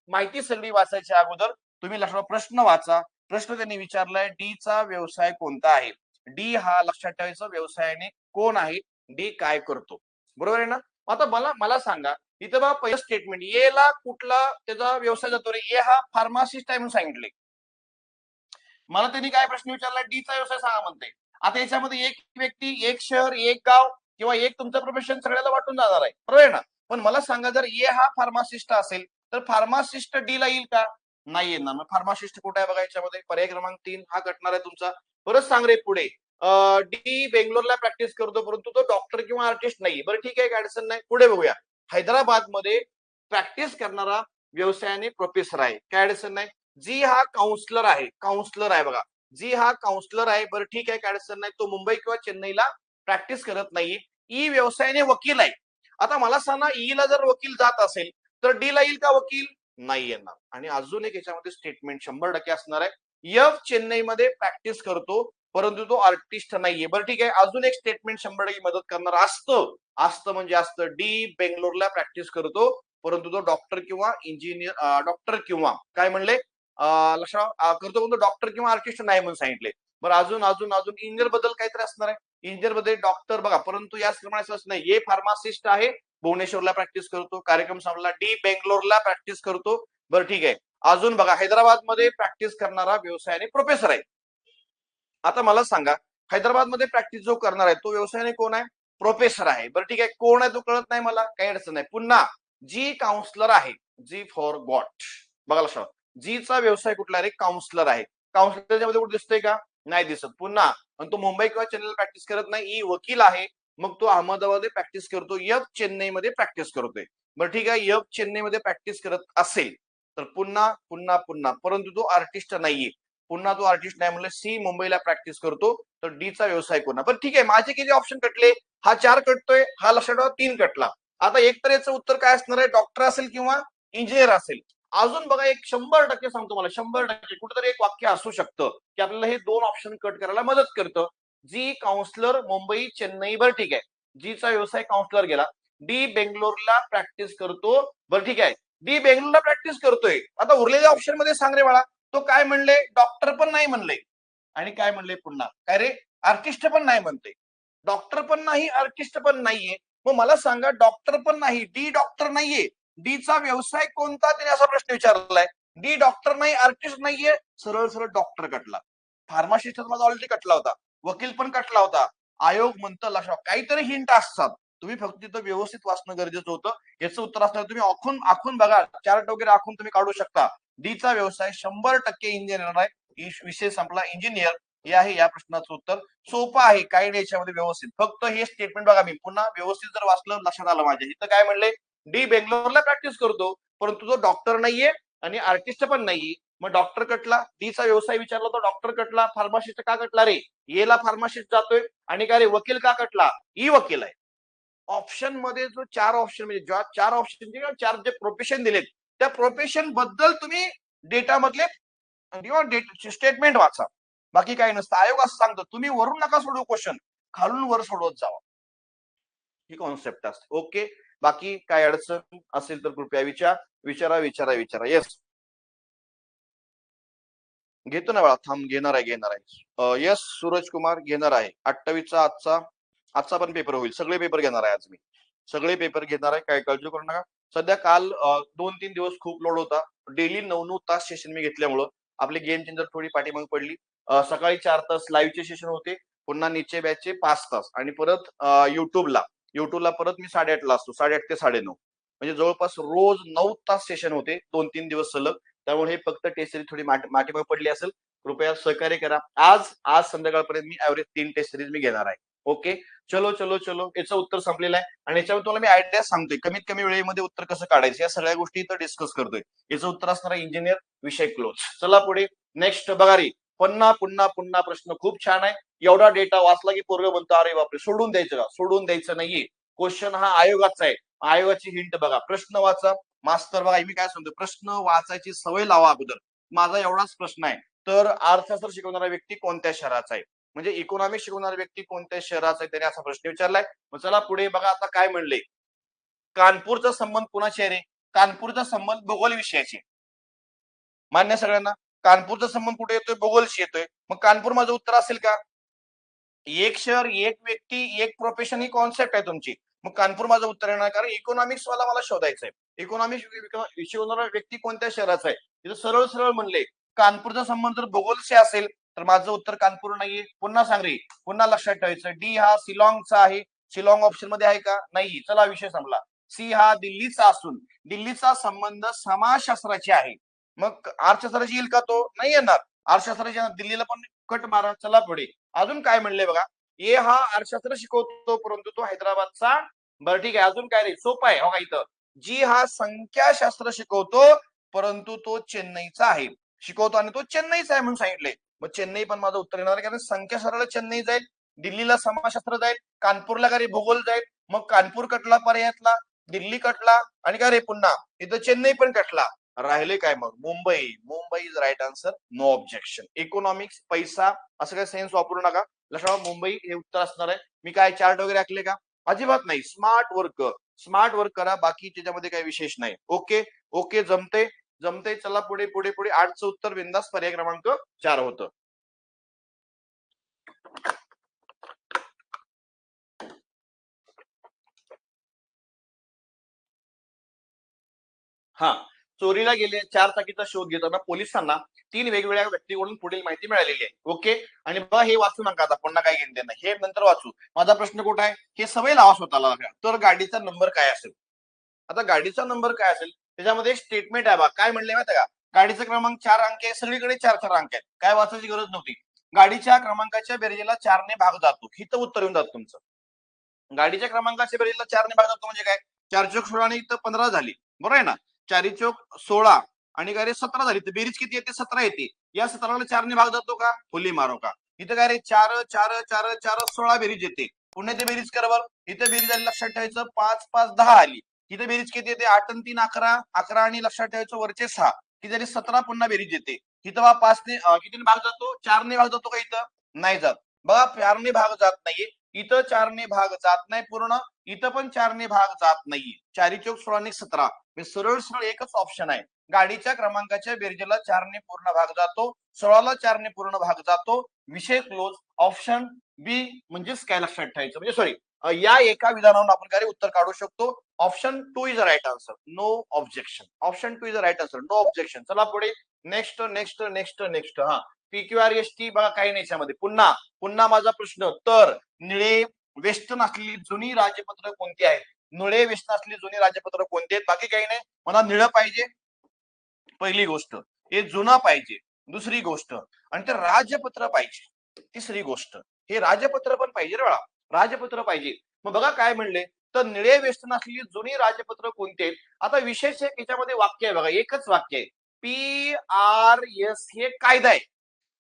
माहिती सगळी वाचायच्या अगोदर तुम्ही लक्षात प्रश्न वाचा. प्रश्न त्यांनी विचारलाय, डी चा व्यवसाय कोणता आहे. डी हा लक्षात ठेवायचा व्यवसायाने कोण आहे, डी काय करतो, बरोबर आहे ना. आता मला मला सांगा, इथं बघा पहिलं स्टेटमेंट, ए ला कुठला त्याचा व्यवसाय जातो रे, ए हा फार्मासिस्ट आहे म्हणून सांगितले. मला त्यांनी काय प्रश्न विचारला, डी चा व्यवसाय सांगा म्हणते. आता याच्यामध्ये एक व्यक्ती, एक शहर, एक गाव किंवा एक तुमचं प्रोफेशन सगळ्याला वाटून जाणार आहे, बरोबर आहे ना. पण मला सांगा, जर ए हा फार्मासिस्ट असेल तर फार्मासिस्ट डी ला येईल का, नाही येणार. मग फार्मासिस्ट कुठे आहे बघा याच्यामध्ये, पर्याय क्रमांक 3 हा कटणार आहे तुमचा. परत सांग रे पुढे, डी बेंगलोरला प्रॅक्टिस करतो परंतु तो डॉक्टर किंवा आर्टिस्ट नाही. बरं ठीक आहे, काय अडचण नाही. पुढे बघूया, हैदराबाद मध्ये प्रॅक्टिस करणारा व्यवसायाने प्रोफेसर आहे, काय अडचण नाही. जी हा काउन्सलर आहे, काउन्सलर आहे बघा, जी हा काउन्सलर आहे. बरं ठीक आहे, काय अडचण नाही. तो मुंबई किंवा चेन्नईला प्रॅक्टिस करत नाही. ई व्यवसायाने वकील आहे. आता मला सांगा, ई ला जर वकील जात असेल तर डी ला येईल का वकील, नाही येणार. आणि अजून एक याच्यामध्ये स्टेटमेंट 100% असणार आहे, एफ चेन्नईमध्ये प्रॅक्टिस करतो परंतु तो आर्टिस्ट नाहीये. बरं ठीक आहे, अजून एक स्टेटमेंट 100% मदत करणार असतं. असतं म्हणजे असतं, डी बेंगलोरला प्रॅक्टिस करतो परंतु तो डॉक्टर किंवा इंजिनियर, डॉक्टर किंवा काय म्हणले, लक्षात करतो पण तो डॉक्टर किंवा आर्टिस्ट नाही म्हणून सांगितले. बरं अजून अजून अजून इंजिनियर बद्दल काहीतरी असणार आहे. इंजिनियर मध्ये डॉक्टर बघा, परंतु याचप्रमाणे असं नाही. हे फार्मासिस्ट आहे, भुवनेश्वरला प्रॅक्टिस करतो, कार्यक्रम संपला. डी बेंगलोरला प्रॅक्टिस करतो. बरं ठीक आहे, अजून बघा, हैदराबाद मध्ये प्रॅक्टिस करणारा व्यवसायाने प्रोफेसर आहे. आता मला सांगा, हैदराबाद मध्ये प्रॅक्टिस जो करणार आहे तो व्यवसायाने कोण आहे, प्रोफेसर आहे. बरं ठीक आहे, कोण आहे तो कळत नाही मला, काही अडचण नाही. पुन्हा जी काउन्सलर आहे, जी फॉर गॉट, बघा लक्षात, जीचा व्यवसाय कुठला रे, काउन्सलर आहे. काउन्सलरच्या मध्ये कुठे दिसतंय का, नाही दिसत. पुन्हा तो मुंबई किंवा चेन्नईला प्रॅक्टिस करत नाही. ई वकील आहे, मग तो अहमदाबाद प्रॅक्टिस करतो. एफ चेन्नईमध्ये प्रॅक्टिस करतोय. बरं ठीक आहे, एफ चेन्नईमध्ये प्रॅक्टिस करत असेल तर पुन्हा पुन्हा पुन्हा, परंतु तो आर्टिस्ट नाहीये. पुन्हा तो आर्टिस्ट नाही म्हणलं. सी मुंबईला प्रॅक्टिस करतो, तर डी चा व्यवसाय कोणा. पण ठीक आहे, माझे किती ऑप्शन कटले, हा 4 कटतोय, हा लक्षात ठेवा 3 कटला. आता एक तर याचं उत्तर काय असणार आहे, डॉक्टर असेल किंवा इंजिनियर असेल. अजून बघा, एक 100% सांगतो मला, 100% कुठेतरी एक वाक्य असू शकतं की आपल्याला हे 2 ऑप्शन कट करायला मदत करतं. जी काउन्सलर मुंबई चेन्नई, बरं ठीक आहे, जीचा व्यवसाय काउन्सलर गेला. डी बेंगलोरला प्रॅक्टिस करतो, बरं ठीक आहे, डी बेंगलोरला प्रॅक्टिस करतोय. आता उरलेल्या ऑप्शन मध्ये सांग रे बाळा, तो काय म्हणले, डॉक्टर पण नाही म्हणले. आणि काय म्हणले पुन्हा, काय रे, आर्टिस्ट पण नाही म्हणते. डॉक्टर पण नाही, आर्टिस्ट पण नाहीये. मग मला सांगा, डॉक्टर पण नाही, डी डॉक्टर नाहीये, डी चा व्यवसाय कोणता, त्याने असा प्रश्न विचारलाय. डी डॉक्टर नाही, आर्टिस्ट नाहीये, सरळ सरळ डॉक्टर कटला. फार्मासिस्ट माझा ऑलरेडी कटला होता, वकील पण कटला होता. आयोग म्हणतं लक्षात, काहीतरी हिंट असतात, तुम्ही फक्त तिथं व्यवस्थित वाचणं गरजेचं होतं. याचं उत्तर असणार, तुम्ही आखून आखून बघा, चार्ट वगैरे आखून तुम्ही काढू शकता. डी चा व्यवसाय 100% इंजिनियर आहे. विषय संपला, इंजिनियर हे आहे या प्रश्नाचं उत्तर. सोपं आहे, काही नाही याच्यामध्ये, व्यवस्थित. फक्त हे स्टेटमेंट बघा, मी पुन्हा व्यवस्थित जर वाचलं लक्षात आलं माझ्या. इथं काय म्हणले, डी बेंगलोरला प्रॅक्टिस करतो परंतु तो डॉक्टर नाहीये आणि आर्टिस्ट पण नाहीये. मग डॉक्टर कटला, डी चा व्यवसाय विचारला तो डॉक्टर कटला. फार्मासिस्ट का कटला रे, ए ला फार्मासिस्ट जातोय. आणि काय रे, वकील का कटला, ई वकील आहे. ऑप्शन मध्ये जो 4 ऑप्शन, म्हणजे ज्या 4 ऑप्शन, 4 जे प्रोफेशन दिलेत, त्या प्रोफेशन बद्दल तुम्ही डेटा मधले किंवा स्टेटमेंट वाचा, बाकी काही नसतं. आयोग असं सांगतो, तुम्ही वरून नका सोडू क्वेश्चन, खालून वर सोडवत जावा. ही कॉन्सेप्ट असते. ओके, बाकी काय अडचण असेल तर कृपया विचारा. येस, घेतो ना बाळा, थांब, घेणार आहे. येस, सूरज कुमार घेणार आहे. 28चा आजचा पण पेपर होईल. सगळे पेपर घेणार आहे आज मी. सगळे पेपर घेणार आहे, काय काळजी करू नका. सध्या काल 2-3 दिवस खूप लोड होता. डेली 9-9 तास सेशन मी घेतल्यामुळं आपली गेम चेंजर थोडी पाठीमागे पडली. सकाळी 4 तास लाईव्हचे सेशन होते, पुन्हा नीचे बॅचचे 5 तास, आणि परत युट्यूबला परत मी 8:30ला असतो, 8:30 ते 9:30. म्हणजे जवळपास रोज 9 तास सेशन होते 2-3 दिवस सलग. त्यामुळे हे फक्त टेस्ट सिरीज थोडी माठीमागे पडली असेल. कृपया सहकार्य करा. आज आज संध्याकाळपर्यंत मी ऍव्हरेज 3 टेस्ट सिरीज मी घेणार आहे. ओके, चलो याचं उत्तर संपलेलं आहे. आणि याच्यावर तुम्हाला मी आयडिया सांगतोय, कमीत कमी वेळेमध्ये उत्तर कसं काढायचं, या सगळ्या गोष्टी इथं डिस्कस करतोय. याचं उत्तर असणार आहे इंजिनियर, विषय क्लोज. चला पुढे, नेक्स्ट बघा रे. पुन्हा प्रश्न खूप छान आहे. एवढा डेटा वाचला की पोरग म्हणतो अरे बापरे, सोडून द्यायचं का? सोडून द्यायचं नाहीये. क्वेश्चन हा आयोगाचा आहे. आयोगाची हिंट बघा, प्रश्न वाचा. मास्तर बघा, मी काय सांगतो, प्रश्न वाचायची सवय लावा अगोदर. माझा एवढाच प्रश्न आहे, तर अर्थशास्त्र शिकवणारा व्यक्ती कोणत्या शहराचा आहे, म्हणजे इकॉनॉमिक्स शिकवणारा व्यक्ती कोणत्या शहराचा आहे, त्याने असा प्रश्न विचारलाय. मग चला पुढे बघा, आता काय म्हणले. कानपूरचा संबंध कुणाशी आहे रे? कानपूरचा संबंध भूगोल विषयाशी. मान्य सगळ्यांना? कानपूरचा संबंध कुठे येतोय? भूगोलशी येतोय. मग कानपूर माझं उत्तर असेल का? एक शहर, एक व्यक्ती, एक प्रोफेशन ही कॉन्सेप्ट आहे तुमची. मग कानपूर माझं उत्तर येणार, कारण इकॉनॉमिक्स वाला मला शोधायचंय. इकॉनॉमिक्स शिकवणारा व्यक्ती कोणत्या शहराचा आहे? तिथं सरळ सरळ म्हणले कानपूरचा संबंध जर भूगोलशी असेल तर माझं उत्तर कानपूर नाहीये. पुन्हा सांग रे, पुन्हा लक्षात ठेवायचं. डी हा शिलॉंगचा आहे. शिलॉंग ऑप्शन मध्ये आहे का? नाही. चला, विषय संपला. सी हा दिल्लीचा असून दिल्लीचा संबंध समाजशास्त्राची आहे. मग अर्थशास्त्राची येईल का? तो नाही येणार. अर्थशास्त्राची दिल्लीला पण कट मारा. चला पुढे, अजून काय म्हणले बघा. ए हा अर्थशास्त्र शिकवतो, परंतु तो हैदराबादचा. बरं ठीक आहे, अजून काय रे? सोपं आहे. हो का, इथं जी हा संख्याशास्त्र शिकवतो, परंतु तो चेन्नईचा आहे. शिकवतो आणि तो चेन्नईचा आहे म्हणून सांगितले. मग चेन्नई पण माझं उत्तर येणार, कारण संख्याशास्त्राला चेन्नई जाईल, दिल्लीला समाजशास्त्र जाईल, कानपूरला का रे भूगोल जाईल. मग कानपूर कटला पर्यायातला, दिल्ली कटला, आणि का रे पुन्हा इथं चेन्नई पण कटला. राहिले काय मग? Mumbai is right answer. No objection. Economics, पैसा, असं काही सेन्स वापरू नका. लक्षात, मुंबई हे उत्तर असणार आहे. मी काय चार्ट वगैरे आखले का? अजिबात नाही. स्मार्ट वर्क करा, बाकी त्याच्यामध्ये काही विशेष नाही. ओके, जमते. चला पुढे. 8चं उत्तर बिंदास पर्याय क्रमांक 4 होतं. हा, चोरीला गेले 4 चाकीचा शोध घेताना पोलिसांना 3 वेगवेगळ्या व्यक्तीकडून पुढील माहिती मिळालेली आहे. ओके, आणि बघा, हे वाचू नका आता, पुन्हा काय घेणं नाही, हे नंतर वाचू. माझा प्रश्न कुठे आहे हे सवय लावा स्वतःला. तर गाडीचा नंबर काय असेल? आता गाडीचा नंबर काय असेल, त्याच्यामध्ये स्टेटमेंट आहे बा. काय म्हणले माहिती का? गाडीचा क्रमांक 4 अंक आहे, सगळीकडे 4 अंक आहेत. काय वाचायची गरज नव्हती. गाडीच्या क्रमांकाच्या बेरजेला 4ने भाग जातो. हिथं उत्तर येऊन जातं तुमचं. गाडीच्या क्रमांकाच्या बेरजेला 4ने भाग जातो म्हणजे काय? 4 चौक 16 आणि इथं 15 झाली, बरोबर आहे ना? 4 चौक 16 आणि काय रे 17 झाली, तर बेरीज किती येते? 17 येते. या 17ला 4ने भाग जातो का? फुली मारो का? इथं काय रे 4 16 बेरीज येते. पुन्हा ते बेरीज करा बरं. इथं बेरीज आली, लक्षात ठेवायचं, 5 5 10 आली. इथे बेरीज किती येते? 8 आणि 3 11, 11 आणि लक्षात ठेवायचं वरचे 6, किती झाली? 17. पुन्हा बेरीज येते. इथं बा 5ने कितीने भाग जातो? 4ने भाग जातो का? इथं नाही जात. बघा, 4ने भाग जात नाहीये. इथं 4ने भाग जात नाही पूर्ण, इथं पण 4ने भाग जात नाहीये. 4 चौक 16 आणि 17, सरळ एकच ऑप्शन आहे. गाडीच्या क्रमांकाच्या बेरजेला 4ने पूर्ण भाग जातो, 16ला 4ने पूर्ण भाग जातो. विषय क्लोज. ऑप्शन बी म्हणजेच काय लक्षात ठेवायचं, म्हणजे सॉरी, या एका विधानावरून आपण काय उत्तर काढू शकतो. Option 2 is a right answer. No objection. Option 2 is a right answer. No objection. चला पुढे, नेक्स्ट. हा, PQRST बघा, काही नाही याच्यामध्ये. पुन्हा माझा प्रश्न. तर निळे वेस्टर्न असलेली जुनी राजपत्र कोणती आहेत? निळे वेस्टर्न असलेली जुनी राजपत्र कोणती आहेत? बाकी काही नाही. मला निळं पाहिजे, पहिली गोष्ट. हे जुनं पाहिजे, दुसरी गोष्ट. आणि ते राजपत्र पाहिजे, तिसरी गोष्ट. हे राजपत्र पण पाहिजे रे बाळा, राजपत्र पाहिजे. मग बघा काय म्हणले, तर निळे वेस्टर्न असलेली जुनी राजपत्र कोणते आहेत? आता विशेष एक याच्यामध्ये वाक्य आहे बघा, एकच वाक्य आहे. PRS हे कायदा आहे.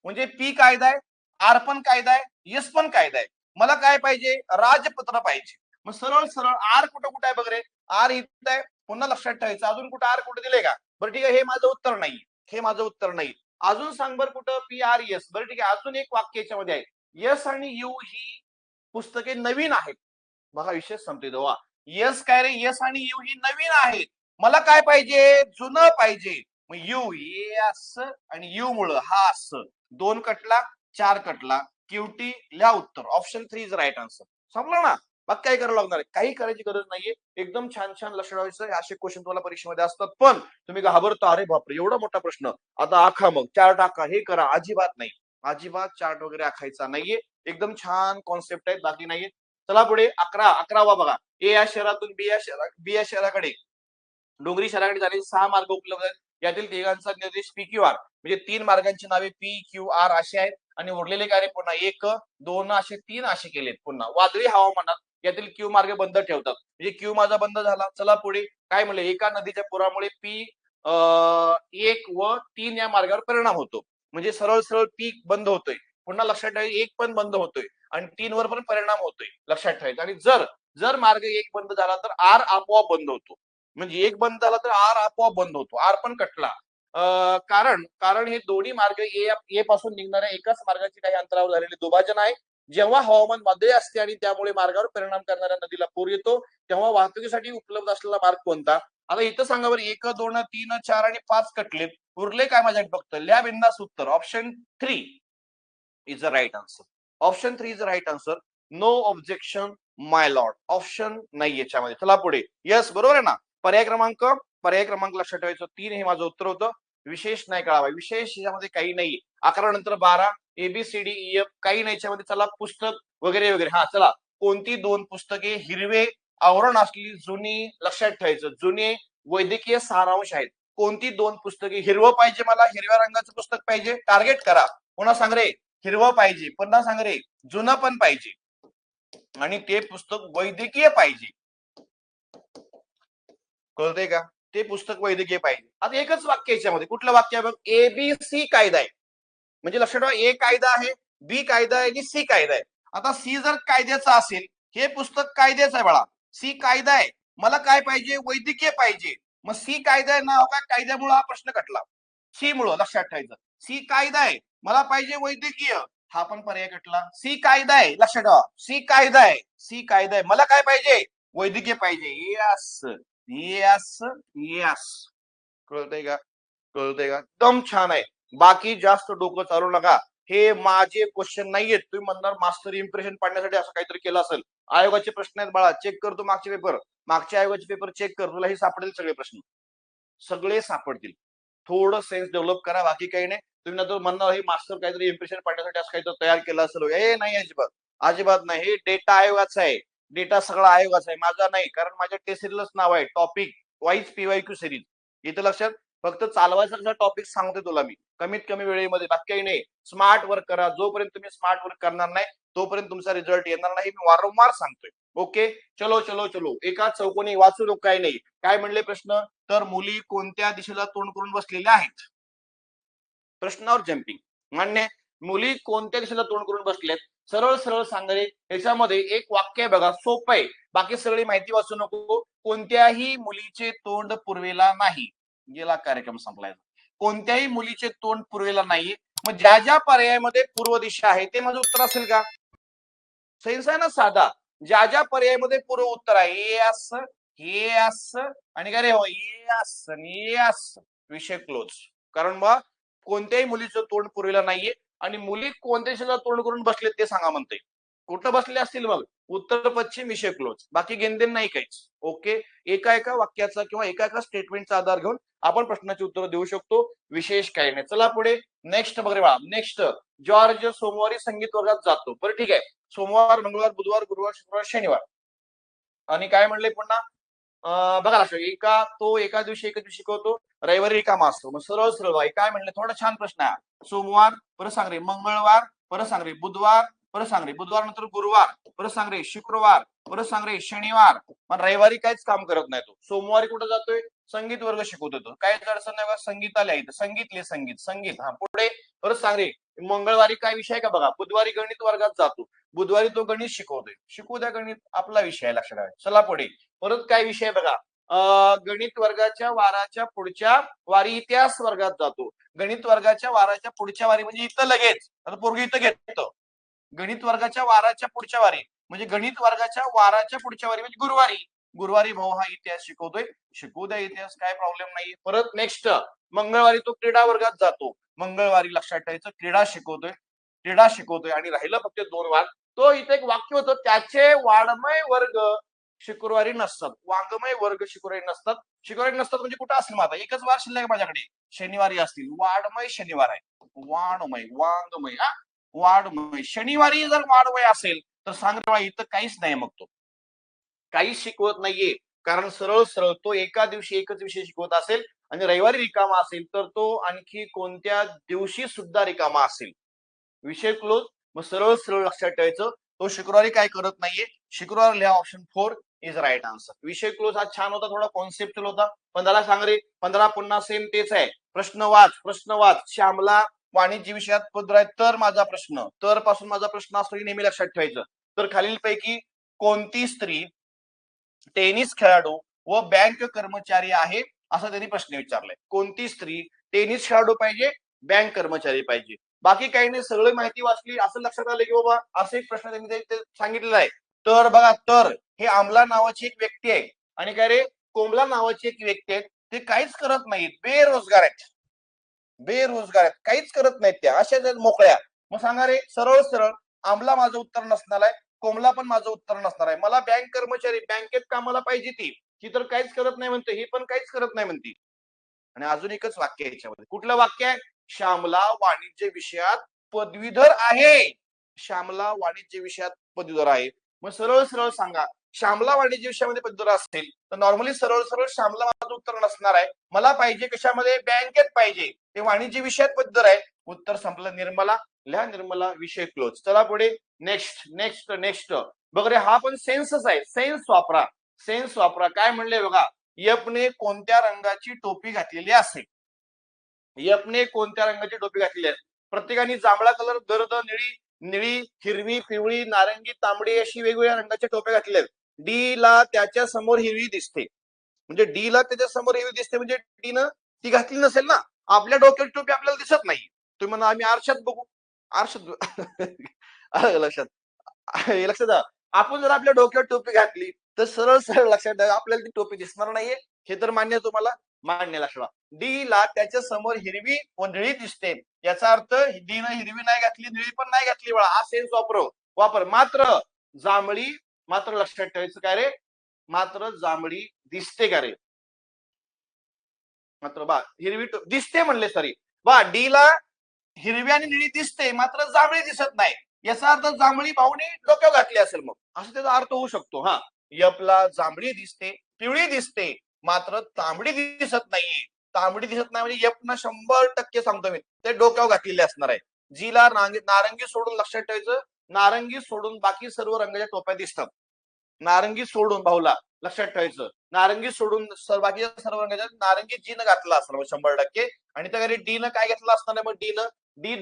म्हणजे पी कायदा आहे, आर पण कायदा आहे, एस पण कायदा आहे. मला काय पाहिजे? राजपत्र पाहिजे. मग सरळ आर कुठं आहे बघ रे? आर इथं आहे. पुन्हा लक्षात ठेवायचं, अजून कुठं आर कुठे दिले का? बरं ठीक आहे, हे माझं उत्तर नाही. अजून सांग बरं कुठं? PRS. बरं ठीक आहे, अजून एक वाक्य याच्यामध्ये आहे. यस आणि यू ही पुस्तके नवीन आहेत. बघा विषय संपते वा. यस काय रे, यस आणि यू ही नवीन आहेत. मला काय पाहिजे, जुनं पाहिजे. मग यू यस आणि यू मुळे हा असं 2 कटला 4 कटला क्यूटी लिहा उत्तर. Option 3 is right answer. समजलं ना. मग काय करावं लागणार आहे, काही करायची गरज नाहीये. एकदम छान छान लक्ष ठेवायचं. असे क्वेश्चन तुम्हाला परीक्षेमध्ये असतात. पण तुम्ही घाबरता, अरे बापरे एवढा मोठा प्रश्न, आता आखा मग चार्ट आखा हे करा, अजिबात नाही. अजिबात चार्ट वगैरे आखायचा नाहीये. एकदम छान कॉन्सेप्ट आहेत, बाकी नाहीये. चला पुढे 11वा बघा. ए या शहरातून बी या शहराकडे डोंगरी शहराकडे जाण्याचे 6 मार्ग उपलब्ध आहेत. यातील तिघांचा निर्देश पी क्यू आर म्हणजे 3 मार्गांची नावे पी क्यू आर अशी आहेत आणि उरलेले कार्य पुन्हा 1 2 असे 3 असे केलेत. पुन्हा वादळी हवामानात यातील क्यू मार्ग बंद ठेवतात. म्हणजे क्यू माझा बंद झाला. चला पुढे काय म्हणलं, एका नदीच्या पुरामुळे पी 1 व 3 या मार्गावर परिणाम होतो. म्हणजे सरळ सरळ पी बंद होतोय. पुन्हा लक्षात ठेवायचं 1 पण बंद होतोय आणि 3 वर पण परिणाम होतोय. लक्षात ठेवायचं. आणि जर मार्ग 1 बंद झाला तर आर आपोआप बंद होतो. म्हणजे 1 बंद झाला तर आर आपोआप बंद होतो. आर पण कटला. कारण हे दोन्ही मार्ग ए पासून निघणाऱ्या एकाच मार्गाची काही अंतरावर झालेले दुभाजन आहे. जेव्हा हवामान वादळी असते आणि त्यामुळे मार्गावर परिणाम करणाऱ्या नदीला पूर येतो, तेव्हा वाहतुकीसाठी उपलब्ध असलेला मार्ग कोणता. आता इथं सांगा बरं, 1 2 3 4 आणि 5 कटलेत. उरले काय माझ्याकडे फक्त, लिहा बिंदास उत्तर. Option 3 is a right answer. Option 3 is a right answer. No objection my lord. Option नाही याच्यामध्ये. चला पुढे. यस बरोबर आहे ना. पर्याय क्रमांक लक्षात ठेवायचं. 3 हे माझं उत्तर होतं. विशेष नाही कळावा. विशेष याच्यामध्ये काही नाही. 11 नंतर 12 एबीसीडी ईएफ काही नाही याच्यामध्ये. चला पुस्तक वगैरे वगैरे. हा चला, कोणती 2 पुस्तके हिरवे आवरण असलेली जुनी, लक्षात ठेवायचं, जुने वैद्यकीय सारांश आहेत. कोणती 2 पुस्तके, हिरवं पाहिजे मला, हिरव्या रंगाचं पुस्तक पाहिजे, टार्गेट करा. पुन्हा सांग रे, हिरवं पाहिजे. पुन्हा सांग रे, जुनं पण पाहिजे आणि ते पुस्तक वैद्यकीय पाहिजे. कळतंय का. ते पुस्तक वैद्यकीय पाहिजे. आता एकच वाक्य याच्यामध्ये, कुठलं वाक्य आहे बघ, एबीसी कायदा आहे. म्हणजे लक्षात ठेवा, ए कायदा आहे, बी कायदा आहे आणि सी कायदा आहे. आता सी जर कायद्याचा असेल, हे पुस्तक कायद्याचं आहे बाळा. सी कायदा आहे, मला काय पाहिजे, वैद्यकीय पाहिजे. मग सी कायदा आहे ना, काय कायद्यामुळे हा प्रश्न कटला. सी मुळे लक्षात ठेवायचं. सी कायदा आहे, मला पाहिजे वैद्यकीय, हा पण पर्याय कटला. सी कायदा आहे, लक्षात ठेवा, सी कायदा आहे, सी कायदा आहे, मला काय पाहिजे, वैद्यकीय पाहिजे. Yes yes yes. कळतंय का. कळतंय का. एकदम छान आहे. बाकी जास्त डोकं चालू नका. हे माझे क्वेश्चन नाहीयेत. तुम्ही म्हणणार मास्टर इम्प्रेशन पाडण्यासाठी असं काहीतरी केलं असेल. आयोगाचे प्रश्न आहेत बाळा. चेक कर तू मागचे पेपर. मागच्या आयोगाचे पेपर चेक कर, तुला हे सापडेल सगळे प्रश्न. सगळे सापडतील. थोडं सेन्स डेव्हलप करा, बाकी काही नाही. तुम्ही नंतर म्हणणार हे मास्टर काहीतरी इम्प्रेशन पाडण्यासाठी असं काहीतरी तयार केलं असेल. हे नाही, अजिबात अजिबात नाही. हे डेटा आयोगाचा आहे. डेटा सगळा आयोगाचा आहे, माझा नाही. कारण माझ्या टेस्ट सिरीजलाच नाव आहे टॉपिक वाईज पीवायक्यू सिरीज. इथं लक्षात, फक्त चालवायचा टॉपिक सांगते तुला मी कमीत कमी वेळेमध्ये, बाकी काही नाही. स्मार्ट वर्क करा. जोपर्यंत तुम्ही स्मार्ट वर्क करणार नाही तोपर्यंत तुमचा रिझल्ट येणार नाही, मी वारंवार सांगतोय. ओके, चलो चलो चलो. एका चौकोनी वाचू नको, काय नाही. काय म्हणले प्रश्न, तर मुली कोणत्या दिशेला तोंड करून बसलेल्या आहेत. प्रश्नावर जम्पिंग. मान्य. मुली कोणत्या दिशेला तोंड करून बसलेत, सरळ सरळ सांगणे. याच्यामध्ये एक वाक्य आहे बघा, सोपं आहे, बाकी सगळी माहिती वाचू नको. कोणत्याही मुलीचे तोंड पूर्वेला नाही. गेला कार्यक्रम संपलाय. कोणत्याही मुलीचे तोंड पूर्वेला नाही. मग ज्या ज्या पर्यायामध्ये पूर्व दिशा आहे ते माझं उत्तर असेल का. सेन्स आहे ना साधा. ज्या ज्या पर्यायामध्ये पूर्व उत्तर आहे, हे असं, हे असं आणि काय रे हो, हे असं हे असं, विषय क्लोज. कारण मग कोणत्याही मुलीचं तोंड पूर्वीला नाहीये आणि मुली कोणत्या दिशेला तोंड करून बसलेत ते सांगा म्हणते. कुठं बसले असतील मग, उत्तर पश्चिम, विषय क्लोज. बाकी घेणदेण नाही काहीच. ओके, एका एका वाक्याचा किंवा एका एका स्टेटमेंटचा आधार घेऊन आपण प्रश्नाची उत्तर देऊ शकतो. विशेष काही नाही. चला पुढे नेक्स्ट बघ रे बाळा. नेक्स्ट, जॉर्ज सोमवारी संगीत वर्गात जातो. बरं ठीक आहे. सोमवार मंगळवार बुधवार गुरुवार शुक्रवार शनिवार आणि काय म्हणले पुन्हा, बघा तो एका दिवशी शिकवतो, रविवारी रिकामा असतो. मग सरळ सरळ काय म्हणले, थोडा छान प्रश्न आहे. सोमवार परत सांग रे, मंगळवार परत सांग रे, बुधवार परत सांग रे, बुधवार नंतर गुरुवार परत सांग रे, शुक्रवार परत सांग रे, शनिवार. पण रविवारी काहीच काम करत नाही तो. सोमवारी कुठं जातोय, संगीत वर्ग शिकवतो तो. काहीच अडचण नाही. संगीताला येतं, संगीतले संगीत संगीत. हा पुढे परत सांग रे, मंगळवारी काय विषय का बघा, बुधवारी गणित वर्गात जातो. बुधवारी तो गणित शिकवतोय, शिकू द्या गणित, आपला विषय लक्षात आहे. चला पुढे परत काय विषय बघा, गणित वर्गाच्या वाराच्या पुढच्या वारी इतिहास वर्गात जातो. गणित वर्गाच्या वाराच्या पुढच्या वारी म्हणजे इथं लगेच, आता पोरगी इथं घेतो. गणित वर्गाच्या वाराच्या पुढच्या वारी म्हणजे गणित वर्गाच्या वाराच्या पुढच्या वारी म्हणजे गुरुवारी. गुरुवारी भाऊ हा इतिहास शिकवतोय, शिकवू द्या इतिहास, काय प्रॉब्लेम नाही. परत नेक्स्ट मंगळवारी तो क्रीडा वर्गात जातो. मंगळवारी लक्षात ठेवायचं क्रीडा शिकवतोय आणि राहिलं फक्त 2 वार. तो इथे एक वाक्य होतं, त्याचे वाङ्मय वर्ग शुक्रवारी नसतात. वाङ्मय वर्ग शुक्रवारी नसतात. शुक्रवारी नसतात म्हणजे कुठं असेल माझा एकच वार शिल्लक माझ्याकडे, शनिवारी असतील. वाङ्मय शनिवार आहे. वाङ्मय हा वाङ्मय शनिवारी जर वाङ्मय असेल तर सांग इथं काहीच नाही. मग तो काहीच शिकवत नाहीये, कारण सरळ सरळ तो एका दिवशी एकच विषय शिकवत असेल आणि रविवारी रिकामा असेल तर तो आणखी कोणत्या दिवशी सुद्धा रिकामा असेल. विषय क्लोज. मग सरळ सरळ लक्षात ठेवायचं तो शुक्रवारी काय करत नाहीये. शुक्रवार लिहा ऑप्शन 4 इज राईट आन्सर. विषय क्लोज. हा छान होता, थोडा कॉन्सेप्ट होता. 15 सांग रे. 15 पुन्हा सेम तेच आहे. प्रश्न वाच. श्यामला वाणिज्य विषयात पदर आहे तर माझा प्रश्न, तर पासून माझा प्रश्न असतो नेहमी लक्षात ठेवायचं. तर खालीलपैकी कोणती स्त्री टेनिस खेळाडू व बँक कर्मचारी आहे असं त्यांनी प्रश्न विचारलाय. कोणती स्त्री टेनिस खेळाडू पाहिजे, बँक कर्मचारी पाहिजे. बाकी काही नाही, सगळी माहिती वाचली असं लक्षात आलं की बाबा असं एक प्रश्न त्यांनी सांगितलेला आहे. तर बघा, तर हे आमला नावाची एक व्यक्ती आहे आणि काय रे कोमला नावाची एक व्यक्ती आहे. ते काहीच करत नाहीत, बेरोजगार आहेत, काहीच करत नाहीत त्या, अशा मोकळ्या. मग सांगा रे सरळ सरळ, आमला माझं उत्तर नसणार आहे, कोमला पण माझं उत्तर नसणार आहे. मला बँक कर्मचारी बँकेत कामाला पाहिजे ती तर काहीच करत नाही म्हणते, ही पण काहीच करत नाही म्हणते. आणि अजून एकच वाक्य आहे याच्यामध्ये. कुठलं वाक्य आहे? श्यामला वाणिज्य विषयात पदवीधर आहे. श्यामला वाणिज्य विषयात पदवीधर आहे. मग सरळ सरळ सांगा, श्यामला वाणिज्य विषयामध्ये पदवीधर असेल तर नॉर्मली सरळ सरळ श्यामला माझं उत्तर नसणार आहे. मला पाहिजे कशामध्ये? बँकेत पाहिजे. ते वाणिज्य विषयात पदवीधर आहे. उत्तर संपलं. निर्मला लिहा, निर्मला. विषय क्लोज. चला पुढे. नेक्स्ट बघ रे, हा पण सेन्सच आहे. सेन्स वापरा. काय म्हणले बघा, यपने कोणत्या रंगाची टोपी घातलेली असेल? यपने कोणत्या रंगाची टोपी घातलेली आहे? प्रत्येकाने जांभळा कलर, गर्द निळी, हिरवी, पिवळी, नारंगी, तांबडी अशी वेगवेगळ्या रंगाच्या टोप्या घातलेल्या आहेत. डी ला त्याच्या समोर हिरवी दिसते, म्हणजे डी ला त्याच्या समोर हिरवी दिसते म्हणजे डी न ती घातली नसेल ना. आपल्या डोक्याची टोपी आपल्याला दिसत नाही. तुम्ही म्हणा आम्ही आरशात बघू, लक्षात आपण जर आपल्या डोक्यावर टोपी घातली तर सरळ सरळ लक्षात आपल्याला ती टोपी दिसणार नाहीये. हे तर मान्य तुम्हाला? मान्य. लक्षात डी ला त्याच्या समोर हिरवी व निळी दिसते, याचा अर्थ डी न हिरवी नाही घातली, निळी पण नाही घातली. बळा हा सेन्स वापर. मात्र जांभळी, मात्र लक्षात ठेवायचं काय रे, मात्र जांभळी दिसते का रे? मात्र बा हिरवी दिसते म्हणले सॉरी, बा डी ला हिरवी आणि निळी दिसते मात्र जांभळी दिसत नाही, याचा अर्थ जांभळी भाऊने डोक्यावर घातली असेल. मग असं त्याचा अर्थ होऊ शकतो. हा, यपला जांभळी दिसते, पिवळी दिसते, मात्र तांबडी दिसत नाही. तांबडी दिसत नाही म्हणजे यपना 100% सांगतो मी ते डोक्यावर घातलेले असणार आहे. जीला नारंगी सोडून लक्षात ठेवायचं, नारंगी सोडून बाकी सर्व रंगाच्या टोप्या दिसतात. नारंगी सोडून भाऊला लक्षात ठेवायचं, नारंगी सोडून बाकीच्या सर्व रंगाच्या नारंगी जीनं घातला असणार 100%. आणि त्या डी न काय घेतलं असणार आहे? मग डी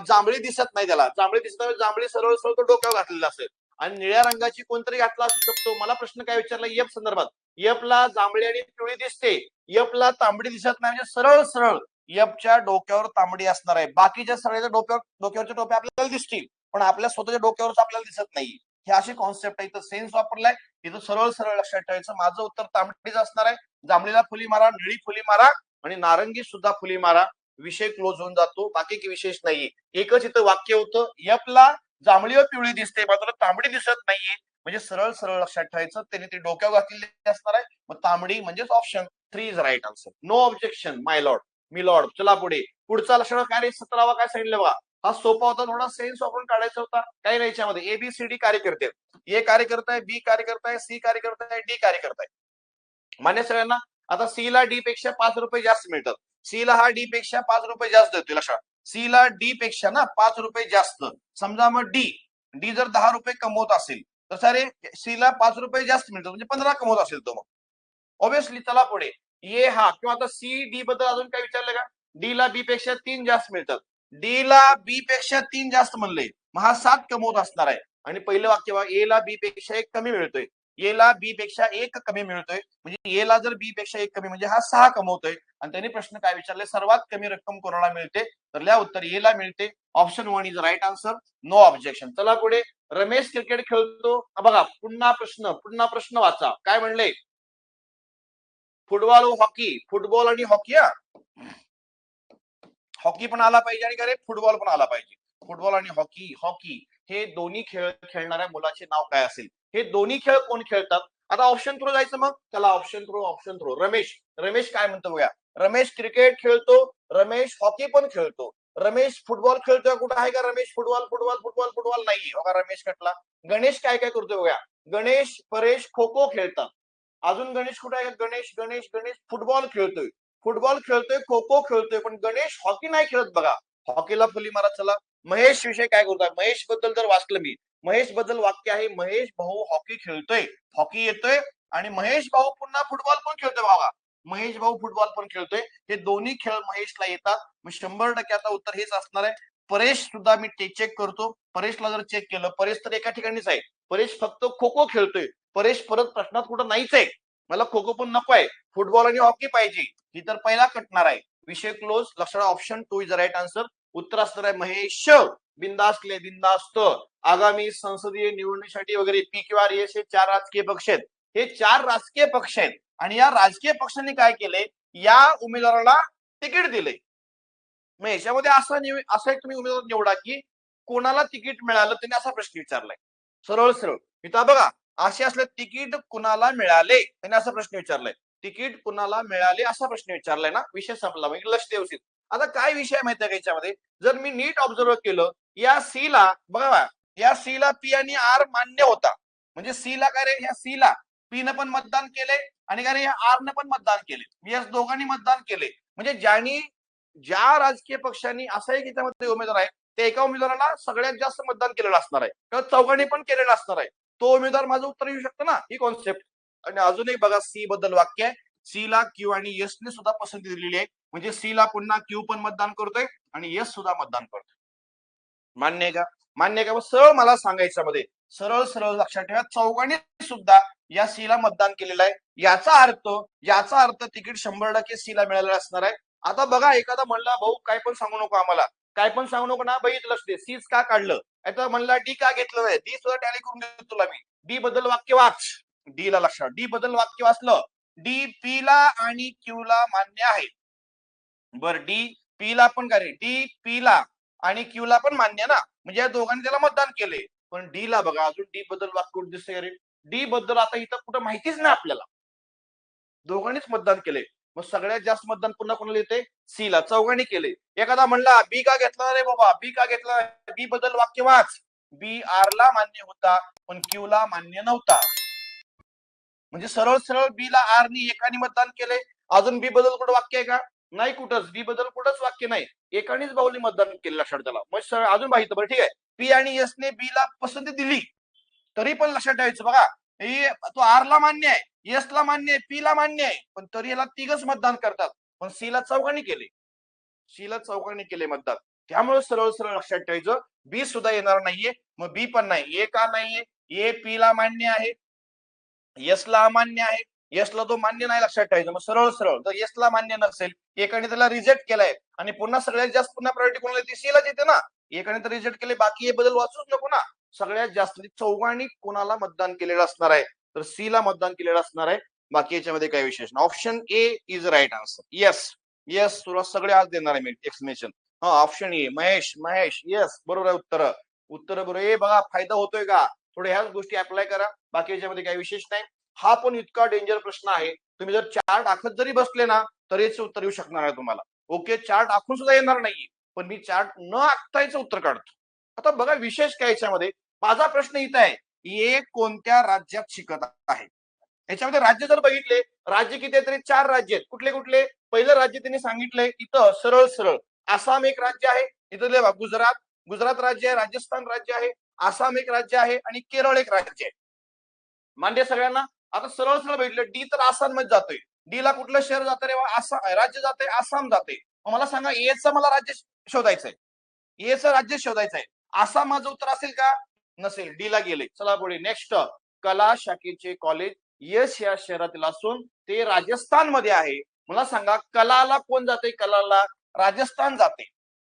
जांभळी दिसत नाही त्याला, जांभळी दिसत नाही, जांभळी सरळ सरळ तो डोक्यावर घातलेला असेल. आणि निळ्या रंगाची कोणतरी घातला असू शकतो. मला प्रश्न काय विचारला यप संदर्भात, यपला जांभळी आणि पिवळी दिसते, यपला तांबडी दिसत नाही, म्हणजे सरळ सरळ यपच्या डोक्यावर तांबडी असणार आहे. बाकीच्या सगळ्याच्या डोक्यावरच्या टोप्या आपल्याला दिसतील पण आपल्या स्वतःच्या डोक्यावरच आपल्याला दिसत नाही. हे असे कॉन्सेप्ट आहे. इथं सेन्स वापरलाय, इथं सरळ सरळ लक्षात ठेवायचं. माझं उत्तर तांबडीच असणार आहे. जांभळीला फुली मारा, निळी फुली मारा आणि नारंगी सुद्धा फुली मारा. विषय क्लोज होऊन जातो. बाकी काही विशेष नाहीये. एकच इथं वाक्य होतं, यपला जांभळी व पिवळी दिसते मात्र तांबडी दिसत नाहीये, म्हणजे सरळ सरळ लक्षात ठेवायचं त्यांनी ते डोक्यावर घातलेली असणार आहे. मग तांबडी म्हणजेच option 3 is right answer. No objection my lord, my lord. चला पुढे. पुढचा लक्षण काय 17वा काय सांगितलं बघा. हा सोपा होता, थोडा सेन्स वापरून काढायचा होता. काही नाही याच्यामध्ये. एबीसीडी कार्यकर्ते, ए कार्यकर्ता आहे, बी कार्यकर्ता आहे, सी कार्यकर्ता आहे, डी कार्यकर्ता आहे. मान्य सगळ्यांना? आता सी ला डी पेक्षा 5 रुपये जास्त मिळतात. सी ला हा डी पेक्षा 5 रुपये जास्त देतोय. लक्षात, सी ला डी पेक्षा ना 5 रुपये जास्त. समजा मग डी जर 10 रुपये कमवत असेल तर सारे सी ला 5 रुपये जास्त मिळतात, म्हणजे 15 कमवत असेल तो. मग ऑब्विसली चला पुढे. ए हा किंवा आता सी डी बद्दल अजून काय विचारलं का? डी ला बी पेक्षा 3 जास्त मिळतात, डी ला बी पेक्षा 3 जास्त म्हणले, मग हा 7 कमवत असणार आहे. आणि पहिलं वाक्य ए ला बी पेक्षा 1 कमी मिळतोय, ए ला बी पेक्षा 1 कमी मिळतोय, म्हणजे ए ला जर बी पेक्षा 1 कमी म्हणजे हा 6 कमवतोय. आणि त्यांनी प्रश्न काय विचारले, सर्वात कमी रक्कम कोणाला मिळते? तर लिहा उत्तर ए ला मिळते. Option 1 is right answer. No objection. चला पुढे. रमेश क्रिकेट खेळतो. बघा पुन्हा प्रश्न वाचा. काय म्हणले? फुटबॉल हॉकी, फुटबॉल आणि हॉकी. हॉकी पण आला पाहिजे आणि काय फुटबॉल पण आला पाहिजे. फुटबॉल आणि हॉकी हे दोन्ही खेळ खेळणाऱ्या मुलाचे नाव काय असेल? हे दोन्ही खेळ कोण खेळतात? आता ऑप्शन थ्रू जायचं मग. त्याला ऑप्शन थ्रू. रमेश काय म्हणतो बघा. रमेश क्रिकेट खेळतो, रमेश हॉकी पण खेळतो, रमेश फुटबॉल खेळतोय. कुठं आहे का रमेश? फुटबॉल नाहीये बघा. रमेश कटला. गणेश काय करतोय बघा. गणेश परेश खो खो खेळतात. अजून गणेश कुठे आहे? गणेश फुटबॉल खेळतोय, खो खो खेळतोय, पण गणेश हॉकी नाही खेळत बघा. हॉकीला फुली मारा. चला महेश विषय काय करतोय? महेश बद्दल जर वाचलं मी, महेश बद्दल वाक्य आहे, महेश भाऊ हॉकी खेळतोय, हॉकी येतोय, आणि महेश भाऊ पुन्हा फुटबॉल पण खेळतोय बघा. महेश भाऊ फुटबॉल पण खेळतोय. हे दोन्ही खेळ महेशला येतात. मग 100% आता उत्तर हेच असणार आहे. परेश सुद्धा मी चेक करतो. परेशला जर चेक केलं, परेश तर एका ठिकाणीच आहे. परेश फक्त खो खो खेळतोय. परेश परत प्रश्नात कुठं नाहीच आहे. मला खो खो पण नको आहे, फुटबॉल आणि हॉकी पाहिजे. ही तर पहिला कटणार आहे. विषय क्लोज. लक्षात. Option 2 is the right answer. उत्तर असणार आहे महेश. बिंदास्त. आगामी संसदीय निवडणुकीसाठी वगैरे PQRS हे 4 राजकीय पक्ष आहेत. हे 4 राजकीय पक्ष आहेत आणि या राजकीय पक्षांनी काय केले? या उमेदवाराला तिकीट दिले. मग याच्यामध्ये असा एक तुम्ही उमेदवार निवडा की कोणाला तिकीट मिळालं, त्यांनी असा प्रश्न विचारलाय. सरळ. इथं बघा, असे असले तिकीट कुणाला मिळाले, त्यांनी असा प्रश्न विचारलाय. तिकीट कुणाला मिळाले असा प्रश्न विचारलाय ना. विषय संपला. म्हणजे लक्ष देवशील. आता काय विषय माहिती आहे का याच्यामध्ये? जर मी नीट ऑब्झर्व केलं, या सी ला बघा, या सी ला पी आणि आर मान्य होता. म्हणजे सी ला काय रे, ह्या सी ला पी न पण मतदान केले आणि काय रे ह्या आर न पण मतदान केले. या दोघांनी मतदान केले. म्हणजे ज्या राजकीय पक्षांनी असा एक याच्यामध्ये उमेदवार आहे, त्या एका उमेदवाराला सगळ्यात जास्त मतदान केलेलं असणार आहे, किंवा चौघांनी पण केलेलं असणार आहे. तो उमेदवार माझं उत्तर येऊ शकतो ना, ही कॉन्सेप्ट. आणि अजून एक बघा, सी बद्दल वाक्य आहे. सी ला क्यू आणि एस ने सुद्धा पसंती दिलेली आहे. म्हणजे सी ला पुन्हा क्यू पण मतदान करतोय आणि एस सुद्धा मतदान करतोय. मान्य आहे का? सरळ मला सांगायचं मध्ये, सरळ लक्षात ठेवा. चौघांनी सुद्धा या सी ला मतदान केलेलं आहे. याचा अर्थ तिकीट 100% सी ला मिळालेलं असणार आहे. आता बघा, एखादा म्हणला भाऊ काय पण सांगू नको आम्हाला, काय पण सांगू नको ना, बाई लक्ष दे, सीच का काढलं? आता म्हणला डी का घेतलं नाही, डी सुद्धा टॅली करून देतो तुला मी. डी बद्दल वाक्य वाच. डी ला लक्षात. डी बद्दल वाक्य वाचलं. डी पी ला आणि क्यू ला मान्य आहे. बर, डी पी ला पण काय, डी पी ला आणि क्यू ला पण मान्य ना, म्हणजे या दोघांनी त्याला मतदान केले. पण डी ला बघा, अजून डी बद्दल वाक्य कुठे दिसतंय रे? डी बद्दल आता इथं कुठं माहितीच नाही आपल्याला. दोघांनीच मतदान केले. मग सगळ्यात जास्त मतदान पुन्हा कोणाला येते? सी ला. चौघांनी केले. एखादा म्हणला बी का घेतला रे बाबा, बी का घेतला? बी बद्दल वाक्य वाच. बी आर ला मान्य होता, पण क्यू ला मान्य नव्हता. म्हणजे सरळ बी ला आर नी एकाने मतदान केले. अजून बी बद्दल कुठं वाक्य आहे का? नाही, कुठंच. बी बद्दल कुठंच वाक्य नाही. एकानेच भाऊनी मतदान केलं, लक्षात त्याला. मग अजून माहिती. बरं ठीक आहे, पी आणि एस ने बी ला पसंती दिली, तरी पण लक्षात ठेवायचं बघा, तो आर ला मान्य आहे, एस ला मान्य आहे, पी ला मान्य आहे, पण तरी याला तिघच मतदान करतात. पण सी ला चौघांनी केले मतदान. त्यामुळे सरळ लक्षात ठेवायचं, बी सुद्धा येणार नाहीये. मग बी पण नाही. ए का नाहीये? ए पी ला मान्य आहे, एस ला अमान्य आहे. एस ला तो मान्य नाही, लक्षात ठेवायचं. मग सरळ जर एस ला मान्य नसेल, एकाने त्याला रिजेक्ट केलाय, आणि पुन्हा सगळ्यात जास्त पुन्हा प्रायोरिटी कोणाला येते? सी लाच येते ना. एकाने तर रिजेक्ट केले, बाकी हे बदल वाचूच नको ना. सगळ्यात जास्त चौघांनी कोणाला मतदान केलेलं असणार आहे? तर सी ला मतदान केलेलं असणार आहे. बाकी याच्यामध्ये काही विशेष नाही. Option A is right answer. Yes तुला सगळे आज देणार आहे मी एक्सप्लेनेशन. हा, ऑप्शन ए. महेश येस, बरोबर आहे उत्तर बरोबर. ए बघा, फायदा होतोय का? थोडे ह्याच गोष्टी अप्लाय करा. बाकी याच्यामध्ये काही विशेष नाही. हा पण इतका डेंजर प्रश्न आहे, तुम्ही जर चार्ट आखत जरी बसले ना, तरीच उत्तर येऊ शकणार आहे तुम्हाला. ओके, चार्ट आखून सुद्धा येणार नाहीये, पण मी चार्ट न आखताच उत्तर काढतो. आता बघा विशेष काय याच्यामध्ये. माझा प्रश्न इथं आहे, ए कोणत्या राज्यात शिकत आहे? याच्यामध्ये राज्य जर बघितले, राज्य किती आहे? तरी 4 राज्य आहेत. कुठले? पहिलं राज्य त्यांनी सांगितलंय इथं सरळ. आसाम एक राज्य आहे. इथं गुजरात राज्य आहे, राजस्थान राज्य आहे, आसाम एक राज्य आहे, आणि केरळ एक राज्य आहे. मान्य सगळ्यांना? आता सरळ बघितलं, डी तर आसाम मध्ये जातोय. डी ला कुठलं शहर जातं रे? राज्य जाते, आसाम जाते. मला सांगा, एचं मला राज्य शोधायचंय. एचं राज्य शोधायचंय. आसाम माझं उत्तर असेल का? नसेल. डी ला गेले. चला पुढे. नेक्स्ट, कला शाखेचे कॉलेज यश या शहरातील असून ते राजस्थान मध्ये आहे. मला सांगा, कलाला कोण जाते? कलाला राजस्थान जाते,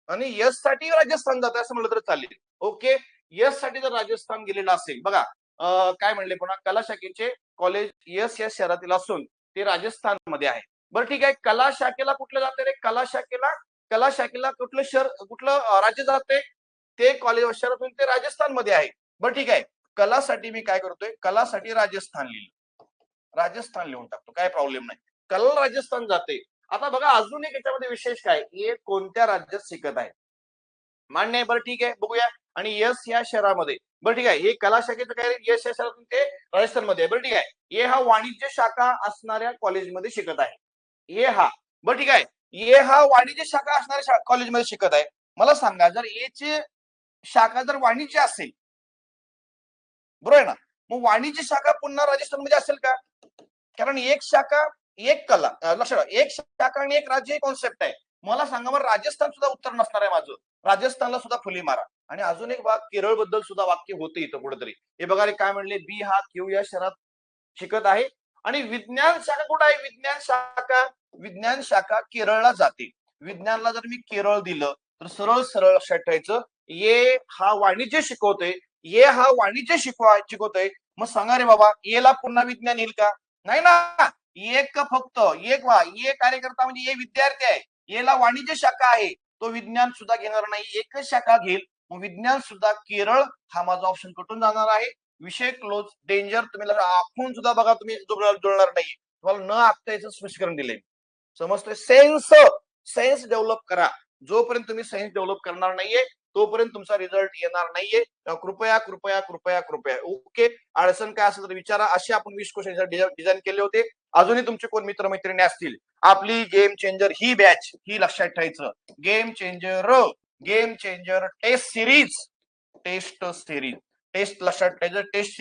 आणि यश साठी राजस्थान जाते असं म्हटलं तर चालेल. ओके, यस साठी जर राजस्थान गेलेलं असेल, बघा काय म्हणले पुन्हा, कला शाखेचे कॉलेज यस या शहरातील असून ते राजस्थानमध्ये आहे. बरं ठीक आहे, कला शाखेला कुठलं जाते रे, कला शाखेला कुठलं शहर, कुठलं राज्य जाते, ते कॉलेज शहरातून ते राजस्थानमध्ये आहे. बरं ठीक आहे, कलासाठी मी काय करतोय, कलासाठी राजस्थान लिहिलं, राजस्थान लिहून टाकतो, काय प्रॉब्लेम नाही. कला राजस्थान जाते. आता बघा अजून एक याच्यामध्ये विशेष काय, हे कोणत्या राज्यात शिकत आहे, मान्य आहे. बरं ठीक आहे, बघूया. आणि यस या शहरामध्ये, बरं ठीक आहे, हे कला शाखेचं काय, यस या शहरातून ते राजस्थानमध्ये आहे. बरं ठीक आहे, हे हा वाणिज्य शाखा असणाऱ्या कॉलेजमध्ये शिकत आहे. हे हा, बरं ठीक आहे, हे हा वाणिज्य शाखा असणाऱ्या कॉलेजमध्ये शिकत आहे. मला सांगा, जर एची शाखा जर वाणिज्य असेल, बरोबर आहे ना, मग वाणिज्य शाखा पुन्हा राजस्थानमध्ये असेल का, कारण एक शाखा एक कला, लक्षात, एक शाखा आणि एक राज्य, कॉन्सेप्ट आहे. मला सांगा, मग राजस्थान सुद्धा उत्तर नसणार आहे माझं, राजस्थानला सुद्धा फुली मारा. आणि अजून एक भाग केरळ बद्दल सुद्धा वाक्य होते इथं कुठेतरी, हे बघा रे, काय म्हणले, बी हा क्यू या शहरात शिकत आहे. आणि विज्ञान शाखा कुठे आहे, विज्ञान शाखा केरळला जाते. विज्ञानला जर मी केरळ दिलं तर सरळ सरळ लक्षात ठेवायचं, ये हा वाणिज्य शिकवतोय, ये हा वाणिज्य शिकवतोय. मग सांगा रे बाबा, येला पुन्हा विज्ञान येईल का, नाही ना. एक फक्त एक ये कार्यकर्ता म्हणजे ये विद्यार्थी आहे, येला वाणिज्य शाखा आहे, तो विज्ञान सुद्धा घेणार नाही, एकच शाखा घेईल. मग विज्ञान सुद्धा केरळ हा माझा ऑप्शन कटून जाणार आहे. विषय क्लोज, डेंजर. तुम्ही आखून सुद्धा बघा, तुम्ही जुळणार नाही, तुम्हाला न आखता याचं स्पष्टीकरण दिलंय, समजतोय. सेन्स डेव्हलप करा. जोपर्यंत तुम्ही सेन्स डेव्हलप करणार नाहीये, तोपर्यंत तुमचा रिझल्ट येणार नाहीये. कृपया कृपया कृपया कृपया, ओके. अडचण काय असेल तर विचारा. असे आपण 20 क्वेश्चन डिझाईन केले होते. अजूनही तुमचे कोण मित्रमैत्रिणी असतील, आपली गेम चेंजर ही बॅच, ही लक्षात ठेवायचं, game changer test series, test लक्षात ठेवायचं, टेस्ट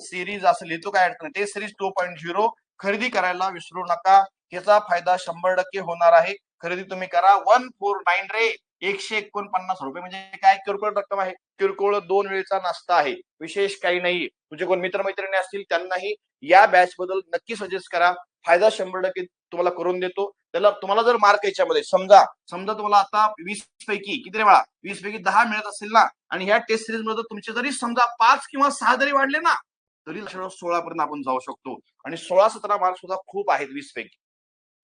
सिरीज असं लिहितो, काय अडचण नाही. टेस्ट सिरीज 2.0 खरेदी करायला विसरू नका, याचा फायदा 100% होणार आहे. खरेदी तुम्ही करा. 149 रे, 149 रुपये म्हणजे काय, किरकोळ रक्कम आहे, किरकोळ 2 वेळेचा नाश्ता आहे, विशेष काही नाही. तुझे कोण मित्रमैत्रिणी असतील त्यांनाही या बॅच बद्दल नक्की सजेस्ट करा. फायदा 100% तुम्हाला करून देतो. त्याला तुम्हाला जर मार्क याच्यामध्ये समजा तुम्हाला आता 20 पैकी किती रे बाळा, 20 पैकी 10 मिळत असेल ना, आणि ह्या टेस्ट सिरीज मध्ये तुमचे जरी समजा 5 किंवा 6 जरी वाढले ना, तरी 16 पर्यंत आपण जाऊ शकतो. आणि 16-17 मार्क सुद्धा खूप आहेत 20 पैकी,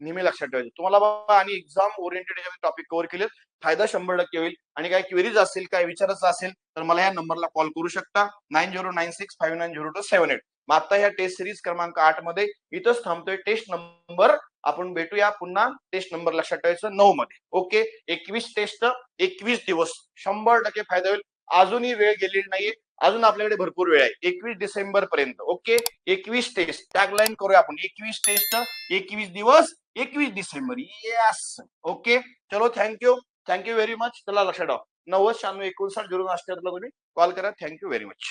नेहमी लक्षात ठेवायचं तुम्हाला बाबा. आणि एक्झाम ओरिएंटेड टॉपिक कव्हर केले, फायदा 100% होईल. आणि काय क्वेरीज असेल, काय विचारायचं असेल तर मला या नंबरला कॉल करू शकता, 9096590278. मग आता ह्या टेस्ट सिरीज क्रमांक 8 मध्ये इथंच थांबतोय. टेस्ट नंबर आपण भेटूया पुन्हा, टेस्ट नंबर लक्षात ठेवायचं 9 मध्ये, ओके. 21 टेस्ट, 21 दिवस, 100% फायदा होईल. अजूनही वेळ गेलेली नाहीये, अजून आपल्याकडे भरपूर वेळ आहे, 21 डिसेंबर पर्यंत, ओके. 21 टेस्ट, टॅगलाईन करूया आपण, 21 टेस्ट, 21 दिवस, 21 डिसेंबर, येस, ओके. चलो, थँक्यू व्हेरी मच. चला लक्षात ठेवा, 90 96 59 0 तुम्ही कॉल करा. Thank you very much.